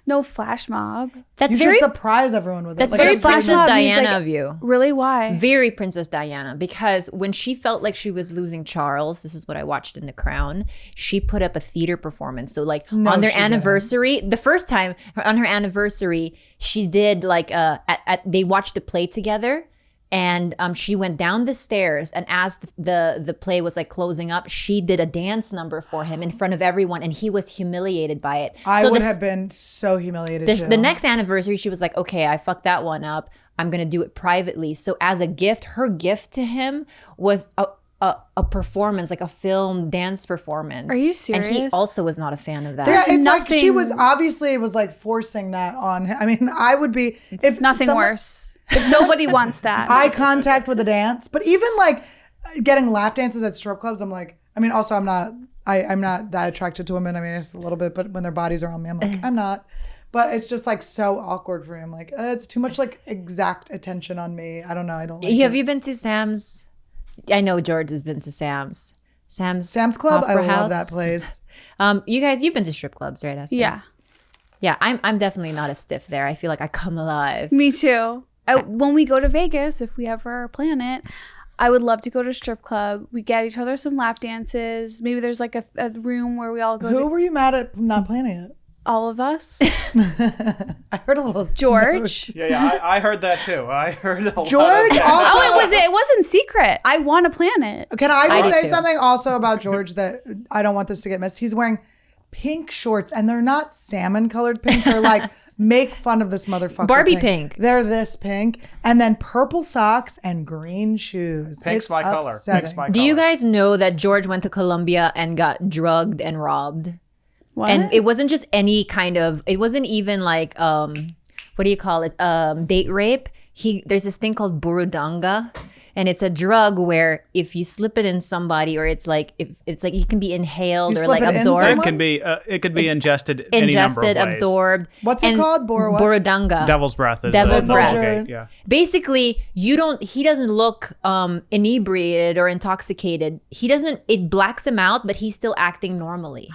Speaker 2: No flash mob.
Speaker 3: That's
Speaker 1: You
Speaker 3: very
Speaker 1: should surprise everyone with it.
Speaker 3: that's
Speaker 1: Like,
Speaker 3: very
Speaker 1: a
Speaker 2: flash
Speaker 3: Princess
Speaker 2: mob means,
Speaker 3: Diana
Speaker 2: like,
Speaker 3: of you.
Speaker 2: Really? Why?
Speaker 3: Very Princess Diana, because when she felt like she was losing Charles, this is what I watched in The Crown, she put up a theater performance. So like
Speaker 1: No,
Speaker 3: on their
Speaker 1: she didn't.
Speaker 3: anniversary, the first time on her anniversary, she did like they watched the play together. And she went down the stairs, and as the play was like closing up, she did a dance number for him in front of everyone, and he was humiliated by it.
Speaker 1: I would have been so humiliated too.
Speaker 3: The next anniversary, she was like, okay, I fucked that one up. I'm going to do it privately. So as a gift, her gift to him was a performance, like a film dance performance.
Speaker 2: Are you
Speaker 3: And he
Speaker 2: serious?
Speaker 3: also was not a fan of that.
Speaker 1: Yeah, it's like
Speaker 2: nothing-
Speaker 1: she was obviously was like forcing that on him. I mean, I would be if
Speaker 2: Nothing
Speaker 1: someone-
Speaker 2: worse. Nobody wants that.
Speaker 1: Eye contact with a dance, but even like getting lap dances at strip clubs, I'm like, I mean, also I'm not that attracted to women. I mean, it's a little bit, but when their bodies are on me, I'm like, I'm not. But it's just like so awkward for me. I'm like, it's too much like exact attention on me. I don't know. I don't like
Speaker 3: Have
Speaker 1: it.
Speaker 3: you been to Sam's? I know George has been to Sam's. Sam's
Speaker 1: Club? I
Speaker 3: Opera
Speaker 1: love
Speaker 3: House.
Speaker 1: that place.
Speaker 3: You guys, you've been to strip clubs, right, Esther?
Speaker 2: Yeah,
Speaker 3: Yeah, I'm definitely not a stiff there. I feel like I come alive.
Speaker 2: me too. When we go to Vegas, if we ever plan it, I would love to go to a strip club. We get each other some lap dances. Maybe there's like a room where we all go.
Speaker 1: Who were you mad at not planning it?
Speaker 2: All of us.
Speaker 1: I heard a little
Speaker 2: George.
Speaker 4: Yeah, I heard that too. I heard a lot
Speaker 1: George
Speaker 4: of that.
Speaker 1: also.
Speaker 2: It wasn't secret. I want to plan it.
Speaker 1: Can I
Speaker 3: I
Speaker 1: just
Speaker 3: do
Speaker 1: say
Speaker 3: too.
Speaker 1: something also about George that I don't want this to get missed? He's wearing pink shorts, and they're not salmon colored pink. They're like make fun of this motherfucker.
Speaker 3: Barbie pink.
Speaker 1: They're this pink, and then purple socks and green shoes.
Speaker 4: Pink's
Speaker 1: It's
Speaker 4: my color.
Speaker 1: upsetting.
Speaker 4: Pink's my
Speaker 3: Do
Speaker 4: color.
Speaker 3: you guys know that George went to Colombia and got drugged and robbed?
Speaker 2: What?
Speaker 3: And it wasn't just any kind of, it wasn't even like, what do you call it? Date rape. There's this thing called burundanga. And it's a drug where if you slip it in somebody, or it's like it can be inhaled
Speaker 1: You
Speaker 3: or
Speaker 1: slip
Speaker 3: like
Speaker 1: it in
Speaker 3: absorbed.
Speaker 1: someone?
Speaker 4: It could be ingested any number of
Speaker 3: Ingested,
Speaker 4: ways.
Speaker 3: absorbed.
Speaker 1: What's it
Speaker 3: And
Speaker 1: called? What?
Speaker 3: Burundanga.
Speaker 4: Devil's breath is
Speaker 3: Devil's
Speaker 4: the
Speaker 3: breath.
Speaker 4: Vulgate, yeah.
Speaker 3: Basically, he doesn't look inebriated or intoxicated. It blacks him out, but he's still acting normally.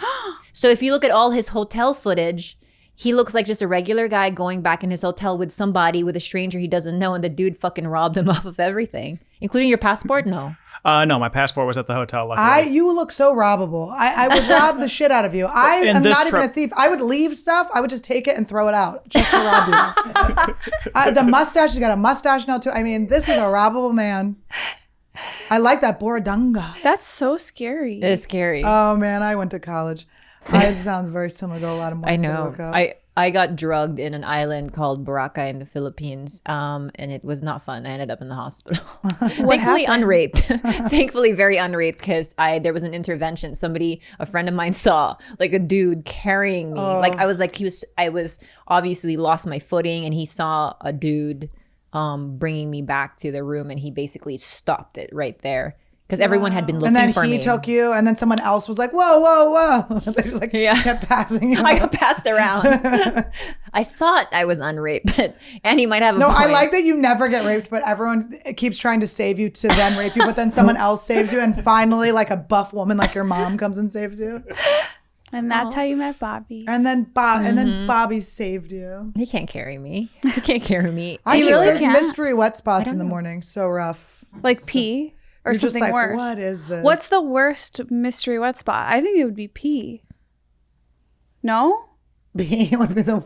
Speaker 3: So if you look at all his hotel footage, he looks like just a regular guy going back in his hotel with somebody, with a stranger he doesn't know, and the dude fucking robbed him off of everything, including your passport. No.
Speaker 4: No, my passport was at the hotel. Luckily.
Speaker 1: You look so robbable. I would rob the shit out of you. I am not even a thief. I would leave stuff. I would just take it and throw it out just to rob you. The mustache, you got a mustache now too. I mean, this is a robbable man. I like that Borodunga.
Speaker 2: That's so scary.
Speaker 3: It is scary.
Speaker 1: Oh man, I went to college. It sounds very similar to a lot of mornings
Speaker 3: I know.
Speaker 1: woke up.
Speaker 3: I got drugged in an island called Boracay in the Philippines, and it was not fun. I ended up in the hospital. Thankfully, unraped. Thankfully, very unraped, because there was an intervention. A friend of mine saw like a dude carrying me. Like I was obviously lost my footing, and he saw a dude bringing me back to the room, and he basically stopped it right there. Because everyone had been looking for me.
Speaker 1: And then he took you, and then someone else was like, whoa, whoa, whoa. They just like kept passing you.
Speaker 3: I got passed around. I thought I was unraped, but Annie might have a point.
Speaker 1: I like that you never get raped, but everyone keeps trying to save you to then rape you, but then someone else saves you, and finally like a buff woman like your mom comes and saves you.
Speaker 2: And that's how you met Bobby.
Speaker 1: And then Bobby saved you.
Speaker 3: He can't carry me. He can't carry me.
Speaker 1: Those mystery wet spots in the morning, so rough.
Speaker 2: Like pee? Or
Speaker 1: You're
Speaker 2: something
Speaker 1: just like,
Speaker 2: worse.
Speaker 1: What is this?
Speaker 2: What's the worst mystery wet spot? I think it would be pee. No?
Speaker 1: Pee would be the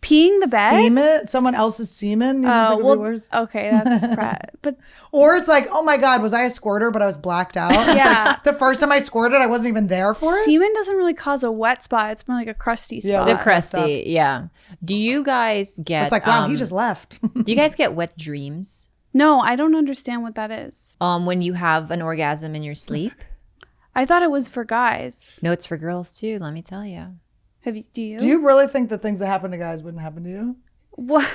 Speaker 2: peeing the bed?
Speaker 1: Semen? Someone else's semen? You think it would be worse?
Speaker 2: Okay, that's but
Speaker 1: or it's like, oh my God, was I a squirter but I was blacked out?
Speaker 2: Yeah.
Speaker 1: Like, the first time I squirted, I wasn't even there for it.
Speaker 2: Semen doesn't really cause a wet spot. It's more like a crusty spot.
Speaker 3: The crusty, yeah. Do you guys get...
Speaker 1: It's like, wow, he just left.
Speaker 3: Do you guys get wet dreams?
Speaker 2: No, I don't understand what that is.
Speaker 3: When you have an orgasm in your sleep?
Speaker 2: I thought it was for guys.
Speaker 3: No, it's for girls too, let me tell you.
Speaker 2: Do you?
Speaker 1: Do you really think that things that happen to guys wouldn't happen to you?
Speaker 2: What?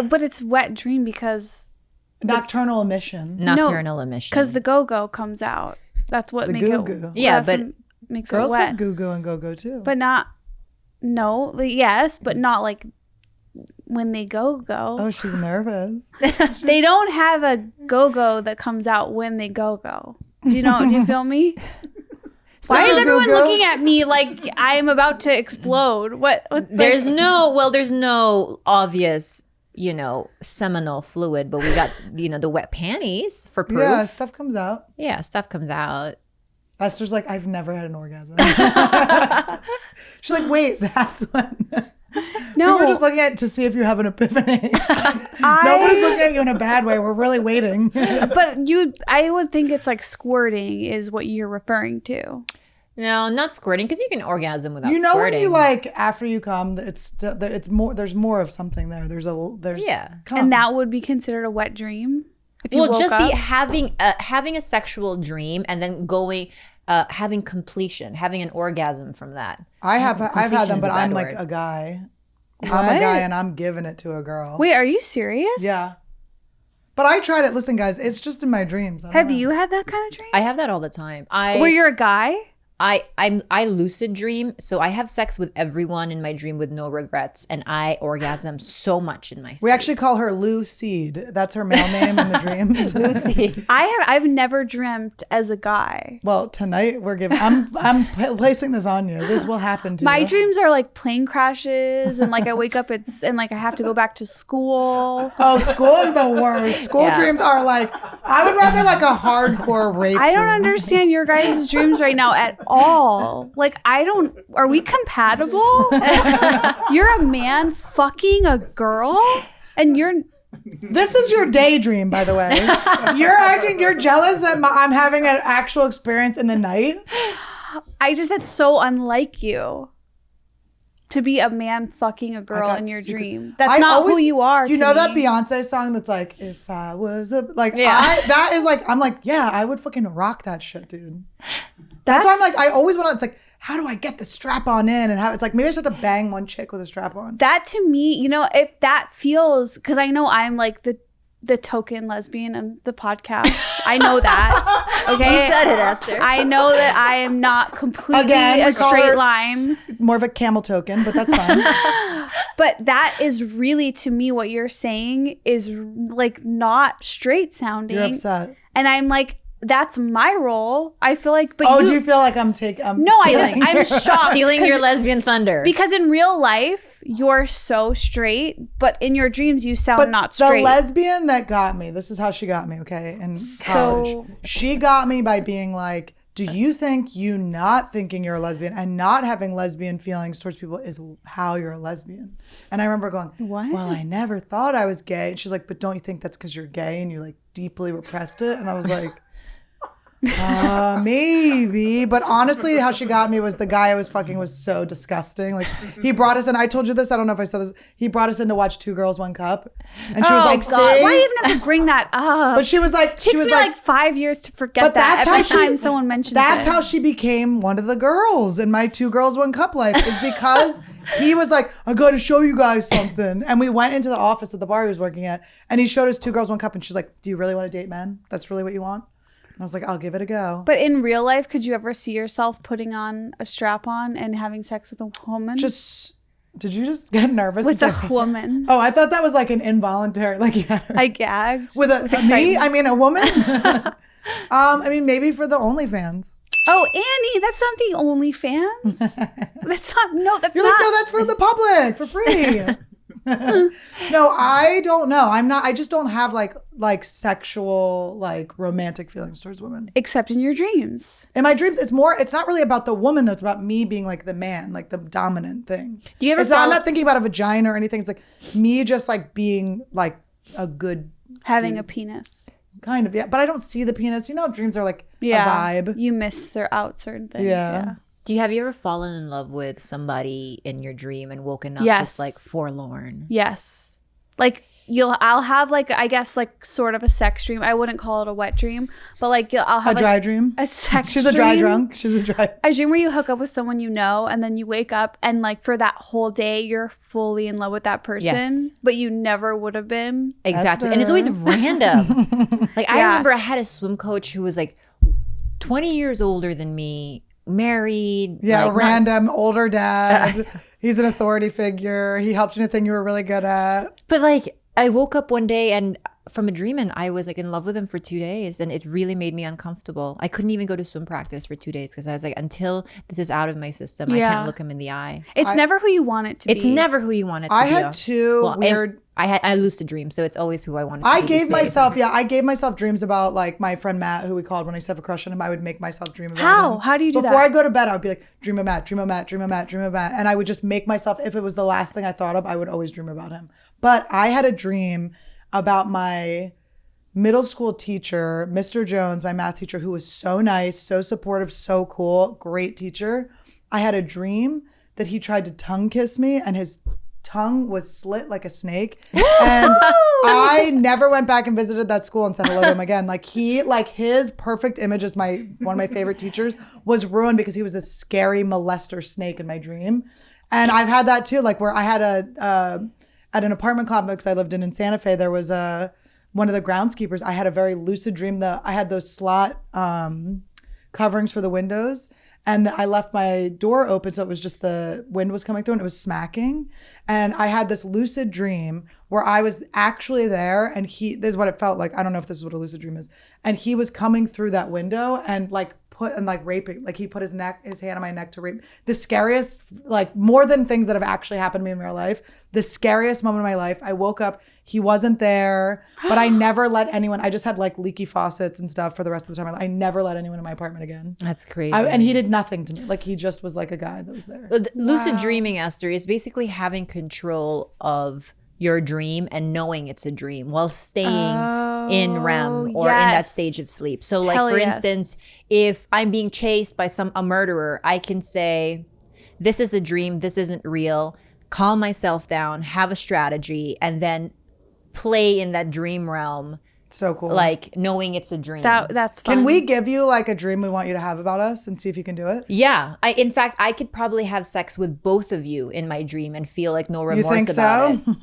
Speaker 2: But it's wet dream because...
Speaker 1: Nocturnal emission.
Speaker 3: Nocturnal emission.
Speaker 2: Because the go-go comes out. That's what makes it...
Speaker 3: Yeah, but...
Speaker 2: Makes
Speaker 1: girls
Speaker 2: it wet.
Speaker 1: have goo-goo and go-go too.
Speaker 2: But not... No, yes, but not like... when they go.
Speaker 1: Oh, she's nervous.
Speaker 2: They don't have a go that comes out when they go. Do you feel me? Why is everyone looking at me like I'm about to explode? What
Speaker 3: there's no obvious, seminal fluid, but we got, the wet panties for proof.
Speaker 1: Yeah, stuff comes out.
Speaker 3: Yeah, stuff comes out.
Speaker 1: Esther's like, I've never had an orgasm. She's like, wait, that's when...
Speaker 2: No,
Speaker 1: we were just looking at it to see if you have an epiphany. Nobody's looking at you in a bad way. We're really waiting.
Speaker 2: But I would think it's like squirting is what you're referring to.
Speaker 3: No, not squirting, because you can orgasm without squirting.
Speaker 1: When you after you come, it's more. There's more of something there. There's cum.
Speaker 2: And that would be considered a wet dream. If you woke up?
Speaker 3: having a sexual dream and then going. Having completion, having an orgasm from that. I've
Speaker 1: had them, but I'm like a guy.
Speaker 2: What?
Speaker 1: I'm a guy and I'm giving it to a girl.
Speaker 2: Wait, are you serious?
Speaker 1: Yeah. But I tried it. Listen, guys, it's just in my dreams.
Speaker 2: Have you had that kind of dream?
Speaker 3: I have that all the time.
Speaker 2: Where you're a guy?
Speaker 3: I lucid dream, so I have sex with everyone in my dream with no regrets, and I orgasm so much in my sleep.
Speaker 1: We actually call her Lou Seed. That's her male name in the dreams.
Speaker 3: Lucy.
Speaker 2: I've never dreamt as a guy.
Speaker 1: Well, tonight we're giving. I'm placing this on you. This will happen to you.
Speaker 2: My dreams are like plane crashes, and like I wake up, and like I have to go back to school.
Speaker 1: Oh, school is the worst. School dreams are like, I would rather like a hardcore rape.
Speaker 2: I don't understand your guys' dreams right now at all. Like, are we compatible? You're a man fucking a girl and
Speaker 1: this is your daydream, by the way. You're jealous that I'm having an actual experience in the night.
Speaker 2: That's so unlike you to be a man fucking a girl in your dream. That's not who you are.
Speaker 1: You know that Beyonce song that's like, if I was a, like, that is like, I'm like, yeah, I would fucking rock that shit, dude. That's why I'm like, I always want to, it's like, how do I get the strap on in? And how it's like, maybe I just have to bang one chick with a strap on.
Speaker 2: That to me, if that feels, because I know I'm like the token lesbian in the podcast. I know that. Okay.
Speaker 3: You said it, Esther.
Speaker 2: I know that I am not completely a straight line.
Speaker 1: More of a camel token, but that's fine.
Speaker 2: But that is really, to me, what you're saying is like not straight sounding.
Speaker 1: You're upset.
Speaker 2: And I'm like, that's my role. I feel like, but
Speaker 1: do you feel like I'm
Speaker 2: I'm shocked.
Speaker 3: Stealing your lesbian thunder.
Speaker 2: Because in real life, you're so straight, but in your dreams, you sound not straight.
Speaker 1: The lesbian that got me, this is how she got me, okay, in college. She got me by being like, do you think you not thinking you're a lesbian and not having lesbian feelings towards people is how you're a lesbian? And I remember going,
Speaker 2: what?
Speaker 1: Well, I never thought I was gay. And she's like, but don't you think that's because you're gay and you like deeply repressed it? And I was like, maybe. But honestly, how she got me was the guy I was fucking was so disgusting. Like, he brought us in. I told you this. I don't know if I said this. He brought us in to watch Two Girls, One Cup. And she was like,
Speaker 2: God. Why do you even have to bring that up?
Speaker 1: But she was like,
Speaker 2: it takes me like 5 years to forget that every time someone mentions it.
Speaker 1: That's how she became one of the girls in my Two Girls, One Cup life, is because he was like, I got to show you guys something. And we went into the office at the bar he was working at, and he showed us Two Girls, One Cup. And she's like, do you really want to date men? That's really what you want? I was like, I'll give it a go.
Speaker 2: But in real life, could you ever see yourself putting on a strap-on and having sex with a woman?
Speaker 1: Did you just get nervous?
Speaker 2: With a woman.
Speaker 1: Oh, I thought that was like an involuntary, like you had her.
Speaker 2: I gagged.
Speaker 1: With me? I mean, a woman? I mean, maybe for the OnlyFans.
Speaker 2: Oh, Annie, that's not the OnlyFans. That's not, that's
Speaker 1: You're
Speaker 2: not.
Speaker 1: Like, no, that's for the public, for free. No, I don't know. I just don't have like sexual, like romantic feelings towards women.
Speaker 2: Except in your dreams.
Speaker 1: In my dreams, it's not really about the woman though. It's about me being like the man, like the dominant thing.
Speaker 3: Do you ever
Speaker 1: I'm not thinking about a vagina or anything. It's like me just like being like a good
Speaker 2: having
Speaker 1: dude.
Speaker 2: A penis.
Speaker 1: Kind of, yeah. But I don't see the penis. You know, dreams are like a vibe.
Speaker 2: You miss out certain things.
Speaker 1: Yeah.
Speaker 3: Have you ever fallen in love with somebody in your dream and woken up just like forlorn?
Speaker 2: Yes. Like I'll have like, I guess like sort of a sex dream. I wouldn't call it a wet dream, but like I'll have
Speaker 1: a dry dream.
Speaker 2: A sex
Speaker 1: She's
Speaker 2: dream.
Speaker 1: a dry drunk. She's a dry.
Speaker 2: A dream where you hook up with someone you know, and then you wake up and like for that whole day you're fully in love with that person, but you never would have been.
Speaker 3: Exactly.
Speaker 1: Esther.
Speaker 3: And it's always random. Like I remember I had a swim coach who was like 20 years older than me. Married,
Speaker 1: random older dad. He's an authority figure. He helped you in a thing you were really good at.
Speaker 3: But like I woke up one day and from a dream and I was like in love with him for 2 days and it really made me uncomfortable. I couldn't even go to swim practice for 2 days because I was like, until this is out of my system, I can't look him in the eye.
Speaker 2: It's never who you want it to be.
Speaker 3: It's never who you want it to be.
Speaker 1: I had two weird.
Speaker 3: I lucid dream, so it's always who I want it to be.
Speaker 1: I gave myself dreams about like my friend Matt, who we called when I used to have a crush on him. I would make myself dream about him.
Speaker 2: How do you do that?
Speaker 1: Before I go to bed, I would be like, dream of Matt, dream of Matt, dream of Matt, dream of Matt. And I would just make myself, if it was the last thing I thought of, I would always dream about him. But I had a dream about my middle school teacher, Mr. Jones, my math teacher, who was so nice, so supportive, so cool, great teacher. I had a dream that he tried to tongue kiss me and his tongue was slit like a snake. And I never went back and visited that school and said hello to him again. Like his perfect image as one of my favorite teachers was ruined because he was this scary molester snake in my dream. And I've had that too, like where I had at an apartment complex I lived in Santa Fe, there was one of the groundskeepers. I had a very lucid dream that I had those slot coverings for the windows, and I left my door open, so it was just the wind was coming through and it was smacking. And I had this lucid dream where I was actually there, and this is what it felt like. I don't know if this is what a lucid dream is. And he was coming through that window and raping, like he put his hand on my neck to rape. The scariest, like more than things that have actually happened to me in real life, the scariest moment of my life. I woke up, he wasn't there, but I never let anyone, I just had like leaky faucets and stuff for the rest of the time. I never let anyone in my apartment again.
Speaker 3: That's crazy.
Speaker 1: And he did nothing to me. Like he just was like a guy that was there.
Speaker 3: Lucid dreaming, Esther, is basically having control of your dream and knowing it's a dream while staying in REM or in that stage of sleep. So like for instance, if I'm being chased by a murderer, I can say, this is a dream, this isn't real, calm myself down, have a strategy, and then play in that dream realm.
Speaker 1: So cool.
Speaker 3: Like knowing it's a dream.
Speaker 2: That's fun.
Speaker 1: Can we give you like a dream we want you to have about us and see if you can do it?
Speaker 3: Yeah. In fact, I could probably have sex with both of you in my dream and feel like no remorse
Speaker 1: you think
Speaker 3: about
Speaker 1: so?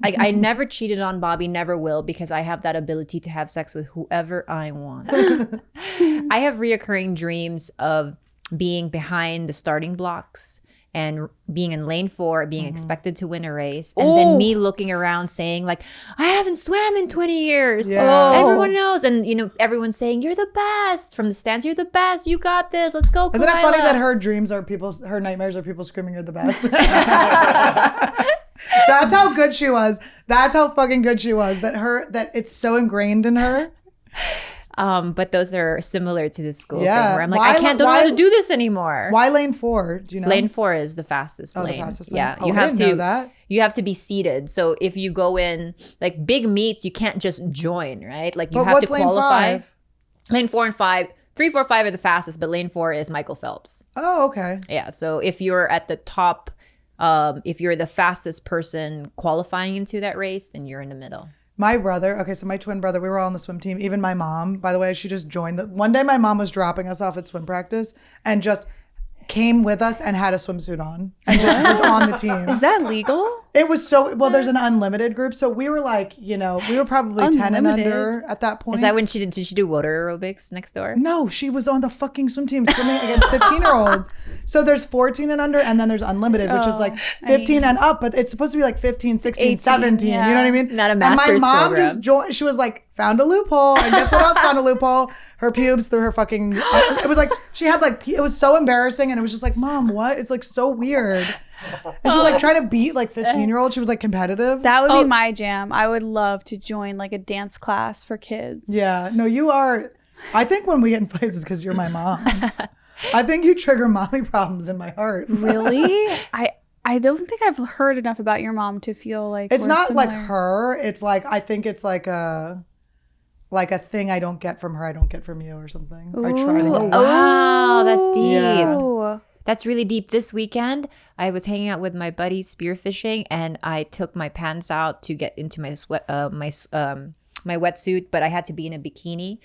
Speaker 3: it. I never cheated on Bobby, never will, because I have that ability to have sex with whoever I want. I have reoccurring dreams of being behind the starting blocks and being in lane 4, being expected to win a race, and then me looking around saying like, I haven't swam in 20 years.
Speaker 1: Yeah.
Speaker 3: Everyone knows. And everyone's saying, you're the best. From the stands, you're the best. You got this. Let's go, Khalyla.
Speaker 1: Isn't it funny that her nightmares are people screaming you're the best? That's how good she was. That's how fucking good she was. That it's so ingrained in her.
Speaker 3: But those are similar to the school thing where I'm like,
Speaker 1: Why-
Speaker 3: I don't know
Speaker 1: why-
Speaker 3: how to do this anymore.
Speaker 1: Why lane 4? Do you know?
Speaker 3: Lane 4 is the fastest lane.
Speaker 1: The fastest lane.
Speaker 3: Yeah,
Speaker 1: Oh, I didn't know that.
Speaker 3: You have to be seated. So if you go in like big meets, you can't just join, right? Like you
Speaker 1: But
Speaker 3: have
Speaker 1: what's
Speaker 3: to
Speaker 1: lane
Speaker 3: qualify.
Speaker 1: 5?
Speaker 3: Lane 4 and 5, 3, 4, 5 are the fastest, but lane 4 is Michael Phelps.
Speaker 1: Oh, okay.
Speaker 3: Yeah. So if you're at the top, if you're the fastest person qualifying into that race, then you're in the middle.
Speaker 1: My brother, so my twin brother, we were all on the swim team. Even my mom, by the way, she just joined. One day my mom was dropping us off at swim practice and just came with us and had a swimsuit on and just was on the team.
Speaker 2: Is that legal?
Speaker 1: It was so, well, there's an unlimited group. So we were like, we were probably 10 and
Speaker 2: Unlimited?
Speaker 1: under at that point.
Speaker 3: Is that when did she do water aerobics next door?
Speaker 1: No, she was on the fucking swim team swimming against 15-year-olds. So there's 14 and under, and then there's unlimited, which is like 15 and up, but it's supposed to be like 15, 16,
Speaker 2: 18,
Speaker 1: 17.
Speaker 2: yeah.
Speaker 1: You know what I mean?
Speaker 3: Not a
Speaker 1: And my
Speaker 3: master's
Speaker 1: mom
Speaker 3: program.
Speaker 1: just joined. She was like, found a loophole. And guess what else found a loophole? Her pubes through her fucking, it was like, she had like, it was so embarrassing. And it was just like, Mom, what? It's like so weird. And she was like trying to beat like 15-year-olds. She was like competitive.
Speaker 2: That would be my jam. I would love to join like a dance class for kids.
Speaker 1: Yeah. No, you are. I think when we get in fights it's because you're my mom. I think you trigger mommy problems in my heart.
Speaker 2: Really? I don't think I've heard enough about your mom to feel like
Speaker 1: It's
Speaker 2: we're
Speaker 1: not like
Speaker 2: similar.
Speaker 1: her. It's like, I think it's like a thing I don't get from her, I don't get from you or something. I try to
Speaker 2: Ooh.
Speaker 1: get.
Speaker 3: Wow, that's deep.
Speaker 1: Yeah.
Speaker 2: Ooh.
Speaker 3: That's really deep. This weekend, I was hanging out with my buddy spearfishing, and I took my pants out to get into my my wetsuit, but I had to be in a bikini,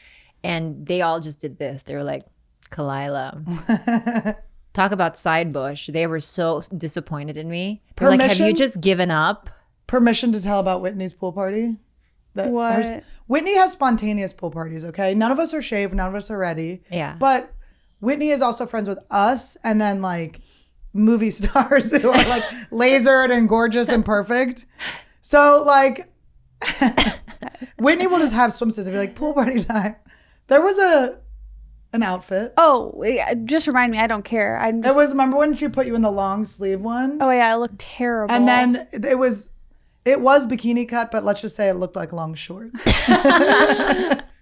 Speaker 3: and they all just did this. They were like, Khalyla. Talk about side bush. They were so disappointed in me. They're like, have you
Speaker 1: Permission?
Speaker 3: just given up?
Speaker 1: Permission to tell about Whitney's pool party?
Speaker 2: What?
Speaker 1: Whitney has spontaneous pool parties, okay? None of us are shaved, none of us are ready.
Speaker 3: Yeah.
Speaker 1: But Whitney is also friends with us and then like movie stars who are like lasered and gorgeous and perfect. So like Whitney will just have swimsuits and be like, pool party time. There was an outfit.
Speaker 2: Oh, yeah, just remind me. I don't care. I'm just,
Speaker 1: Remember when she put you in the long sleeve one?
Speaker 2: oh yeah, it looked terrible.
Speaker 1: And then it was bikini cut, but let's just say it looked like long shorts.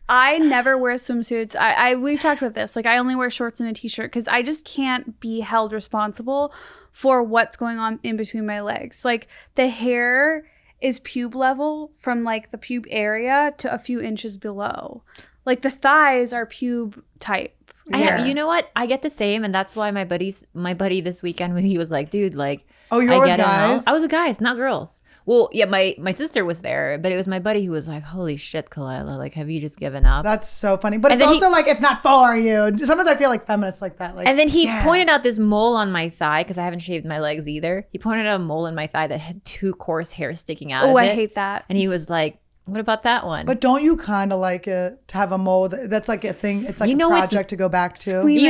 Speaker 2: I never wear swimsuits. We've talked about this. Like I only wear shorts and a t-shirt because I just can't be held responsible for what's going on in between my legs. Like the hair is pube level from like the pube area to a few inches below. Like the thighs are pube type.
Speaker 1: Yeah.
Speaker 3: You know what? I get the same, and that's why my buddy this weekend, when he was like, dude, like,
Speaker 1: Oh, you were with
Speaker 3: get it now.
Speaker 1: guys?
Speaker 3: I was with guys, not girls. Well, yeah, my sister was there, but it was my buddy who was like, holy shit, Khalyla, like, have you just given up?
Speaker 1: That's so funny. But
Speaker 3: And
Speaker 1: it's
Speaker 3: then
Speaker 1: also like, it's not for you. Sometimes I feel like feminists like that. Like,
Speaker 3: And then he
Speaker 1: yeah.
Speaker 3: pointed out this mole on my thigh, because I haven't shaved my legs either. He pointed out a mole in my thigh that had 2 coarse hairs sticking out
Speaker 2: Oh,
Speaker 3: of
Speaker 2: I
Speaker 3: it.
Speaker 2: hate that.
Speaker 3: And he was like, what about that one?
Speaker 1: But don't you kind of like it to have a mole? That's like a thing. It's like
Speaker 3: You
Speaker 1: a
Speaker 3: know, it's
Speaker 1: project to go back to.
Speaker 2: squeamish.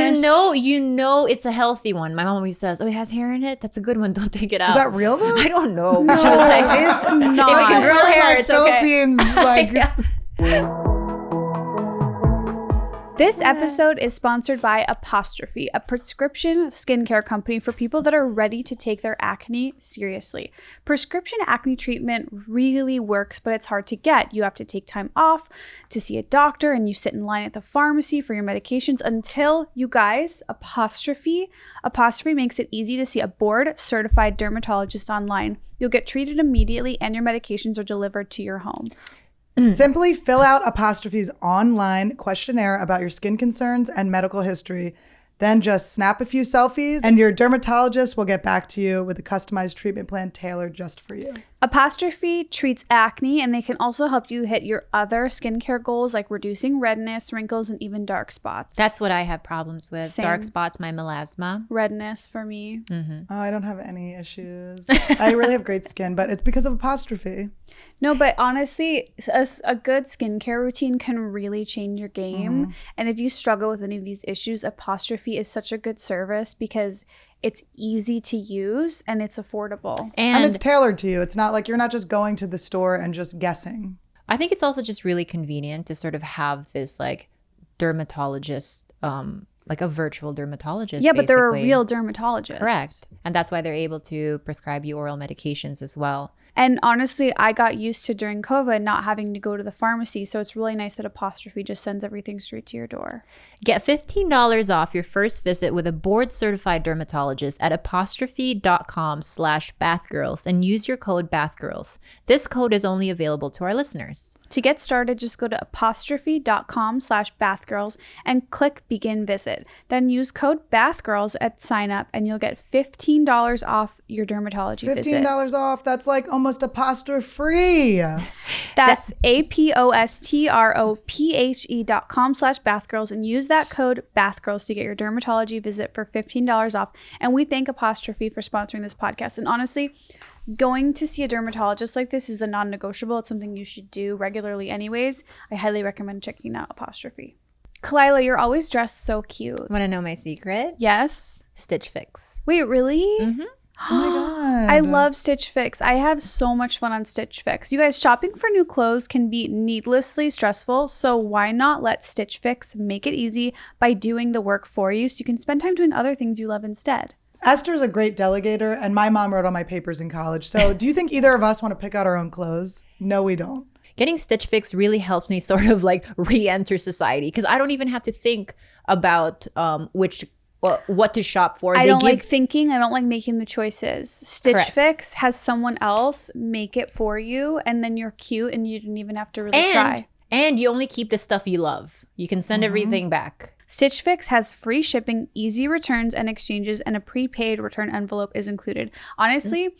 Speaker 3: you know it's a healthy one. My mom always says, oh, it has hair in it? That's a good one. Don't take it out.
Speaker 1: Is that real though?
Speaker 3: I don't know. But she was like,
Speaker 2: It's
Speaker 3: if you
Speaker 2: not.
Speaker 3: can grow
Speaker 1: Like
Speaker 3: hair, it's okay.
Speaker 1: Philippines, like
Speaker 3: Yeah.
Speaker 2: This episode is sponsored by Apostrophe, a prescription skincare company for people that are ready to take their acne seriously. Prescription acne treatment really works, but it's hard to get. You have to take time off to see a doctor, and you sit in line at the pharmacy for your medications until, you guys, Apostrophe makes it easy to see a board-certified dermatologist online. You'll get treated immediately, and your medications are delivered to your home.
Speaker 1: Simply fill out Apostrophe's online questionnaire about your skin concerns and medical history. Then just snap a few selfies and your dermatologist will get back to you with a customized treatment plan tailored just for you.
Speaker 2: Apostrophe treats acne, and they can also help you hit your other skincare goals like reducing redness, wrinkles, and even dark spots.
Speaker 3: That's what I have problems with.
Speaker 2: Same.
Speaker 3: Dark spots, my melasma.
Speaker 2: redness for me.
Speaker 1: Oh, I don't have any issues. I really have great skin, but it's because of Apostrophe.
Speaker 2: No, but honestly, a good skincare routine can really change your game. And if you struggle with any of these issues, Apostrophe is such a good service because it's easy to use and it's affordable.
Speaker 1: And it's tailored to you. It's not like you're not just going to the store and just guessing.
Speaker 3: I think it's also just really convenient to sort of have this like dermatologist, like a virtual dermatologist.
Speaker 2: Yeah, but they're a real dermatologist.
Speaker 3: Correct. And that's why they're able to prescribe you oral medications as well.
Speaker 2: And honestly, I got used to during COVID not having to go to the pharmacy. So it's really nice that Apostrophe just sends everything straight to your door.
Speaker 3: Get $15 off your first visit with a board certified dermatologist at apostrophe.com/bathgirls and use your code bathgirls. This code is only available to our listeners.
Speaker 2: To get started, just go to apostrophe.com/bathgirls and click begin visit. Then use code bathgirls at sign up and you'll get $15 off your dermatology visit.
Speaker 1: $15 off. That's like almost apostrophe.
Speaker 2: That's apostrophe.com/bathgirls and use that code bathgirls to get your dermatology visit for $15 off. And we thank Apostrophe for sponsoring this podcast. And honestly, going to see a dermatologist like this is a non-negotiable. It's something you should do regularly anyways. I highly recommend checking out Apostrophe. Khalyla, you're always dressed so cute.
Speaker 3: Want to know my secret?
Speaker 2: Yes.
Speaker 3: Stitch Fix.
Speaker 2: Wait, really?
Speaker 3: Mm-hmm.
Speaker 1: Oh my God.
Speaker 2: I love Stitch Fix. I have so much fun on Stitch Fix. You guys, shopping for new clothes can be needlessly stressful. So why not let Stitch Fix make it easy by doing the work for you so you can spend time doing other things you love instead?
Speaker 1: Esther's a great delegator, and my mom wrote all my papers in college. So do you think either of us want to pick out our own clothes? No, we don't.
Speaker 3: Getting Stitch Fix really helps me sort of like re-enter society because I don't even have to think about what to shop for.
Speaker 2: I don't like thinking. I don't like making the choices. Stitch Fix has someone else make it for you, and then you're cute, and you didn't even have to really try.
Speaker 3: And you only keep the stuff you love. You can send everything back.
Speaker 2: Stitch Fix has free shipping, easy returns and exchanges, and a prepaid return envelope is included. Honestly,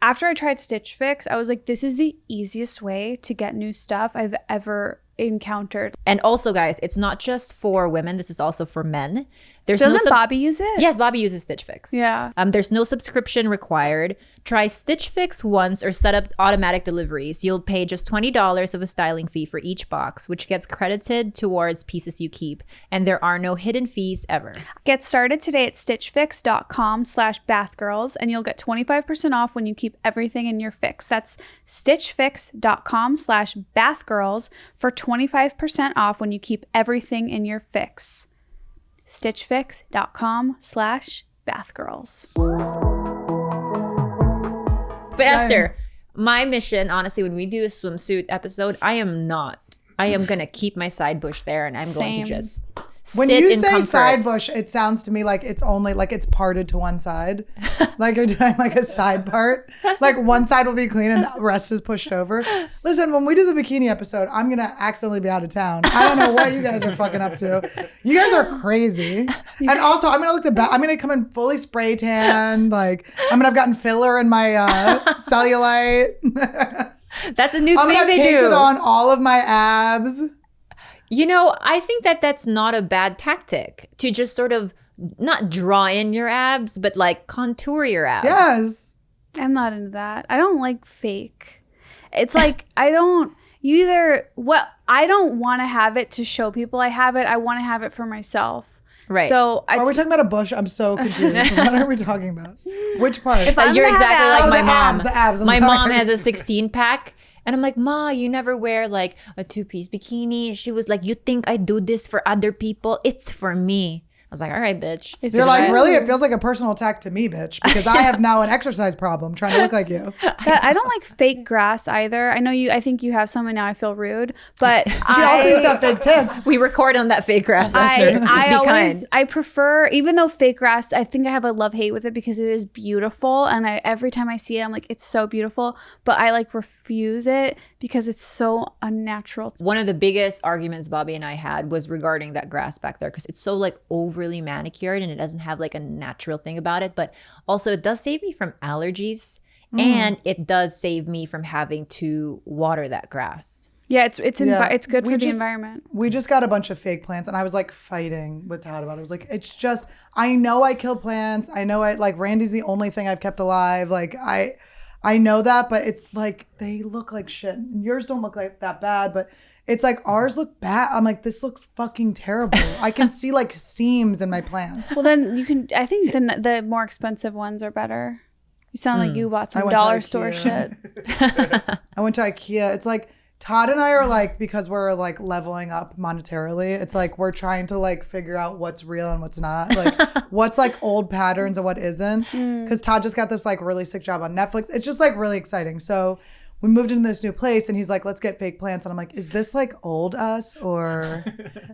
Speaker 2: after I tried Stitch Fix, I was like, this is the easiest way to get new stuff I've ever encountered.
Speaker 3: And also, guys, it's not just for women. This is also for men.
Speaker 2: Doesn't Bobby use it?
Speaker 3: Yes, Bobby uses Stitch Fix.
Speaker 2: Yeah.
Speaker 3: There's no subscription required. Try Stitch Fix once or set up automatic deliveries. You'll pay just $20 of a styling fee for each box, which gets credited towards pieces you keep. And there are no hidden fees ever.
Speaker 2: Get started today at stitchfix.com/bathgirls and you'll get 25% off when you keep everything in your fix. That's stitchfix.com/bathgirls for 25% off when you keep everything in your fix. stitchfix.com/bathgirls.
Speaker 3: But Esther, my mission, honestly, when we do a swimsuit episode, I am going to keep my side bush there and I'm going to just
Speaker 1: when
Speaker 3: sit
Speaker 1: you
Speaker 3: in
Speaker 1: say
Speaker 3: comfort.
Speaker 1: side bush, it sounds to me like it's only like it's parted to one side. Like you're doing like a side part. Like one side will be clean and the rest is pushed over. Listen, when we do the bikini episode, I'm going to accidentally be out of town. I don't know what you guys are fucking up to. You guys are crazy. And also, I'm going to look the best. I'm going to come in fully spray tan. Like I'm going to have gotten filler in my cellulite.
Speaker 3: That's a new
Speaker 1: I'm
Speaker 3: thing
Speaker 1: gonna
Speaker 3: they
Speaker 1: paint
Speaker 3: do.
Speaker 1: it on all of my abs.
Speaker 3: You know, I think that that's not a bad tactic to just sort of not draw in your abs, but like contour your abs.
Speaker 1: Yes.
Speaker 2: I'm not into that. I don't like fake. It's like I don't want to have it to show people I have it. I want to have it for myself.
Speaker 3: Right.
Speaker 2: So
Speaker 1: are we talking about a bush? I'm so confused. What are we talking about? Which part?
Speaker 3: You're exactly like my mom.
Speaker 1: The abs.
Speaker 3: My mom has a 16-pack. And I'm like, Ma, you never wear like a 2-piece bikini. She was like, you think I do this for other people? It's for me. I was like, all right, bitch.
Speaker 1: You're like, really? It feels like a personal attack to me, bitch, because I have now an exercise problem trying to look like you.
Speaker 2: I don't like fake grass either. I know you. I think you have some, and now I feel rude. But
Speaker 1: she also used to have fake tits.
Speaker 3: We record on that fake grass. I
Speaker 2: prefer, even though fake grass, I think I have a love-hate with it because it is beautiful, and every time I see it, I'm like, it's so beautiful. But I like refuse it because it's so unnatural.
Speaker 3: One of the biggest arguments Bobby and I had was regarding that grass back there because it's so like overly manicured and it doesn't have like a natural thing about it. But also it does save me from allergies and it does save me from having to water that grass.
Speaker 2: Yeah, it's good for the environment.
Speaker 1: We just got a bunch of fake plants and I was like fighting with Todd about it. I was like, it's just, I know I kill plants. I know Randy's the only thing I've kept alive. Like I know that, but it's like they look like shit. Yours don't look like that bad, but it's like ours look bad. I'm like, this looks fucking terrible. I can see like seams in my plants.
Speaker 2: Well, then you can. I think the more expensive ones are better. You sound like you bought some dollar store shit.
Speaker 1: I went to IKEA. It's like Todd and I are like, because we're like leveling up monetarily, it's like we're trying to like figure out what's real and what's not. Like what's like old patterns and what isn't. Because Todd just got this like really sick job on Netflix. It's just like really exciting. So we moved into this new place and he's like, let's get fake plants. And I'm like, is this like old us? Or